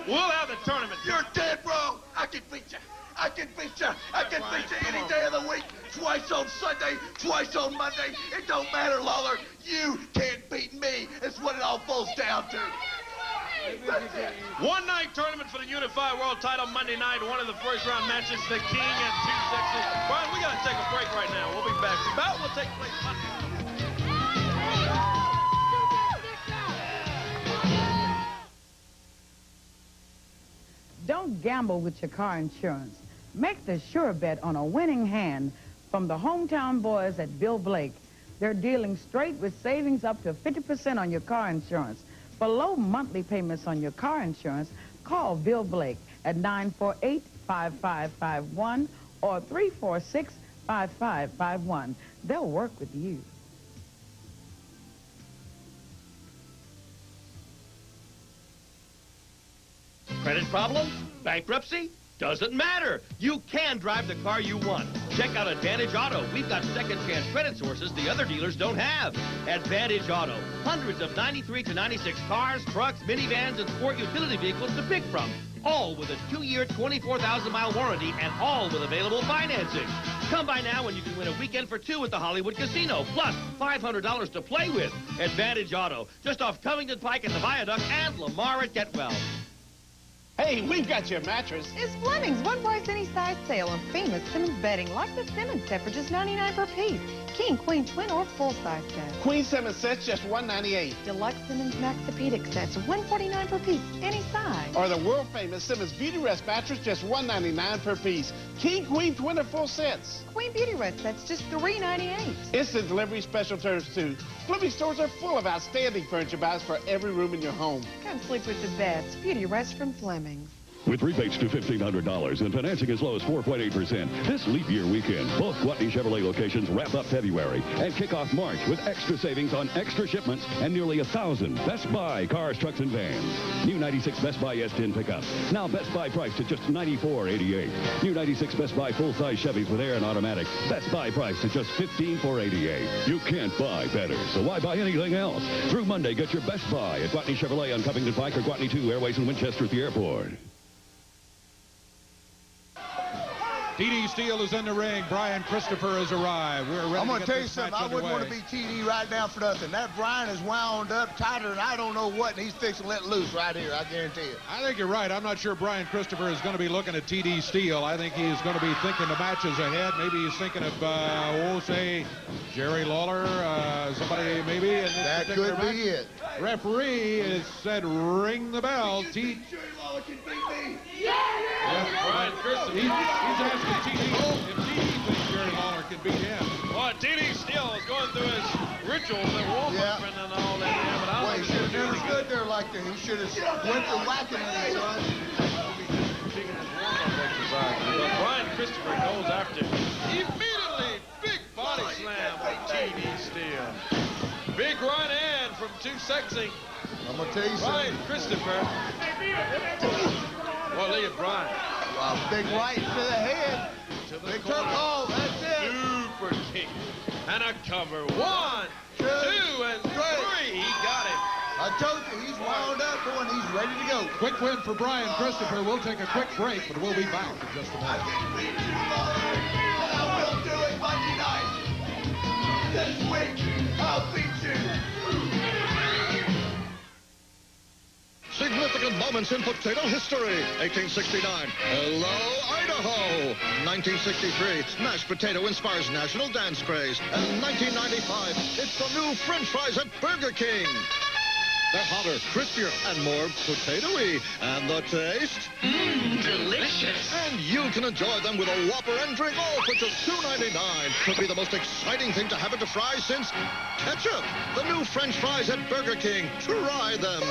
We'll have the tournament. You're dead, bro. I can beat you. I can beat you. I can beat you any day of the week. Twice on Sunday, twice on Monday. It don't matter, Lawler. You can't beat me. It's what it all boils down to. One-night tournament for the Unified World Title Monday night. One of the first-round matches, the King and two sexes. Brian, we got to take a break right now. We'll be back. The bout will take place Monday. Don't gamble with your car insurance. Make the sure bet on a winning hand from the hometown boys at Bill Blake. They're dealing straight with savings up to 50% on your car insurance. For low monthly payments on your car insurance, call Bill Blake at 948-5551 or 346-5551. They'll work with you. Credit problem? Bankruptcy? Doesn't matter. You can drive the car you want. Check out Advantage Auto. We've got second-chance credit sources the other dealers don't have. Advantage Auto. Hundreds of 93 to 96 cars, trucks, minivans, and sport utility vehicles to pick from. All with a 2-year, 24,000-mile warranty and all with available financing. Come by now and you can win a weekend for two at the Hollywood Casino, plus $500 to play with. Advantage Auto. Just off Covington Pike and the Viaduct and Lamar at Getwell. Hey, we've got your mattress. It's Fleming's one price any size sale on famous Simmons bedding, like the Simmons set for just $99 per piece. King, queen, twin, or full-size set. Queen Simmons sets just $198. Deluxe Simmons Maxipedic sets $149 per piece, any size. Or the world-famous Simmons Beauty Rest mattress just $199 per piece. King, queen, twin, or full sets. Queen Beauty Rest sets just $398. Instant delivery special terms too. Fleming stores are full of outstanding furniture buys for every room in your home. Come sleep with the best. Beauty Rest from Fleming's. With rebates to $1,500 and financing as low as 4.8%, this leap year weekend, both Gwatney Chevrolet locations wrap up February and kick off March with extra savings on extra shipments and nearly 1,000 Best Buy cars, trucks, and vans. New 96 Best Buy S10 pickup. Now Best Buy priced at just $94.88. New 96 Best Buy full-size Chevys with air and automatic. Best Buy priced at just $15,488. You can't buy better, so why buy anything else? Through Monday, get your Best Buy at Gwatney Chevrolet on Covington Pike or Gwatney 2 Airways in Winchester at the airport. T.D. Steele is in the ring. Brian Christopher has arrived. We're ready I'm going to to get tell you this something. match I wouldn't want to underway. be TD right now for nothing. That Brian is wound up tighter than I don't know what, and he's fixing to let loose right here. I guarantee it. I think you're right. I'm not sure Brian Christopher is going to be looking at T.D. Steele. I think he's going to be thinking the matches ahead. Maybe he's thinking of, say, Jerry Lawler, somebody maybe. In this That particular could match. be it. Referee has said ring the bell. Jerry Lawler can beat me. Brian Christopher. He's asking T.D. if T.D. thinks Jerry Lawler can beat him. Boy, T.D. Steele is going through his rituals at Wolfie and all that. Yeah, but I Well, don't he should have know never stood there like that. He should have went to whacking him, son. But Brian Christopher goes after immediately. Big body slam by T.D. Steele. Big right hand from two sexy. I'm going to tell you Brian something. Christopher. Well, look at Brian. Wow, big right to the head. To the Big corner. turtle. That's it. Super kick. And a cover. 1, 2, and 3. He got him. I told you, he's wound up, boy, and he's ready to go. Quick win for Brian Christopher. We'll take a quick break, but we'll be back in just a minute. I will do it Monday night. This week, I'll beat you. Significant moments in potato history. 1869, hello, Idaho. 1963, mashed potato inspires national dance craze. And 1995, it's the new French fries at Burger King. They're hotter, crispier, and more potato-y. And the taste? Delicious. And you can enjoy them with a Whopper and drink, all for just $2.99. Could be the most exciting thing to happen to fries since ketchup. The new French fries at Burger King. Try them.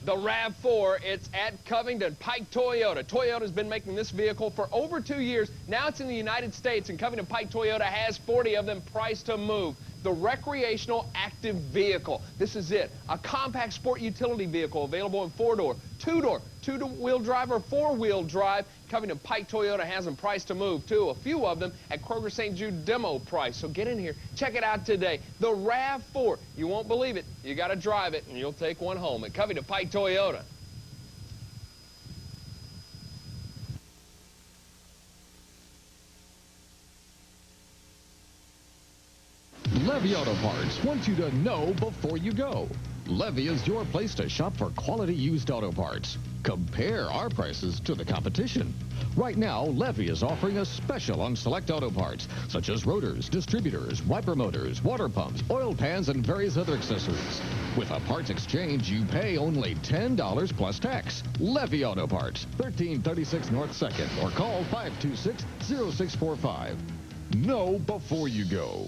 The RAV4, it's at Covington Pike Toyota. Toyota's been making this vehicle for over 2 years. Now it's in the United States, and Covington Pike Toyota has 40 of them priced to move. The recreational active vehicle. This is it. A compact sport utility vehicle available in 4-door, 2-door, 2-wheel drive, or 4-wheel drive. Covington Pike Toyota has them priced to move, too. A few of them at Kroger St. Jude demo price. So get in here. Check it out today. The RAV4. You won't believe it. You got to drive it, and you'll take one home at Covington Pike Toyota. Levy Auto Parts wants you to know before you go. Levy is your place to shop for quality used auto parts. Compare our prices to the competition. Right now, Levy is offering a special on select auto parts, such as rotors, distributors, wiper motors, water pumps, oil pans, and various other accessories. With a parts exchange, you pay only $10 plus tax. Levy Auto Parts, 1336 North 2nd, or call 526-0645. Know before you go.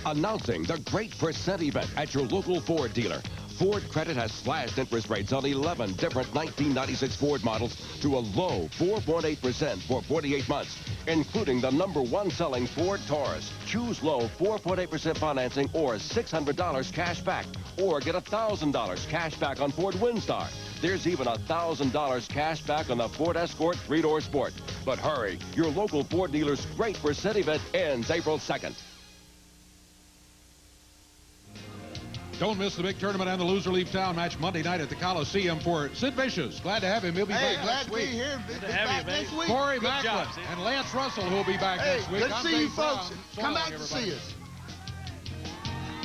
Announcing the Great Percent event at your local Ford dealer. Ford Credit has slashed interest rates on 11 different 1996 Ford models to a low 4.8% for 48 months, including the #1 selling Ford Taurus. Choose low 4.8% financing or $600 cash back, or get $1,000 cash back on Ford Windstar. There's even $1,000 cash back on the Ford Escort 3-door Sport. But hurry, your local Ford dealer's Great Percent event ends April 2nd. Don't miss the big tournament and the loser leaves town match Monday night at the Coliseum for Sid Vicious. Glad to have him. He'll be back next week. Hey, glad to be here. Good to have you, next week. Corey Good job, Macklin Sid. and Lance Russell who will be back next week. Good to I'm see Dave you folks. Brown. So Come long, back to everybody. see us.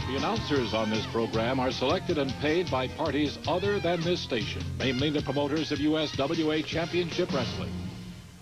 The announcers on this program are selected and paid by parties other than this station, namely the promoters of USWA Championship Wrestling.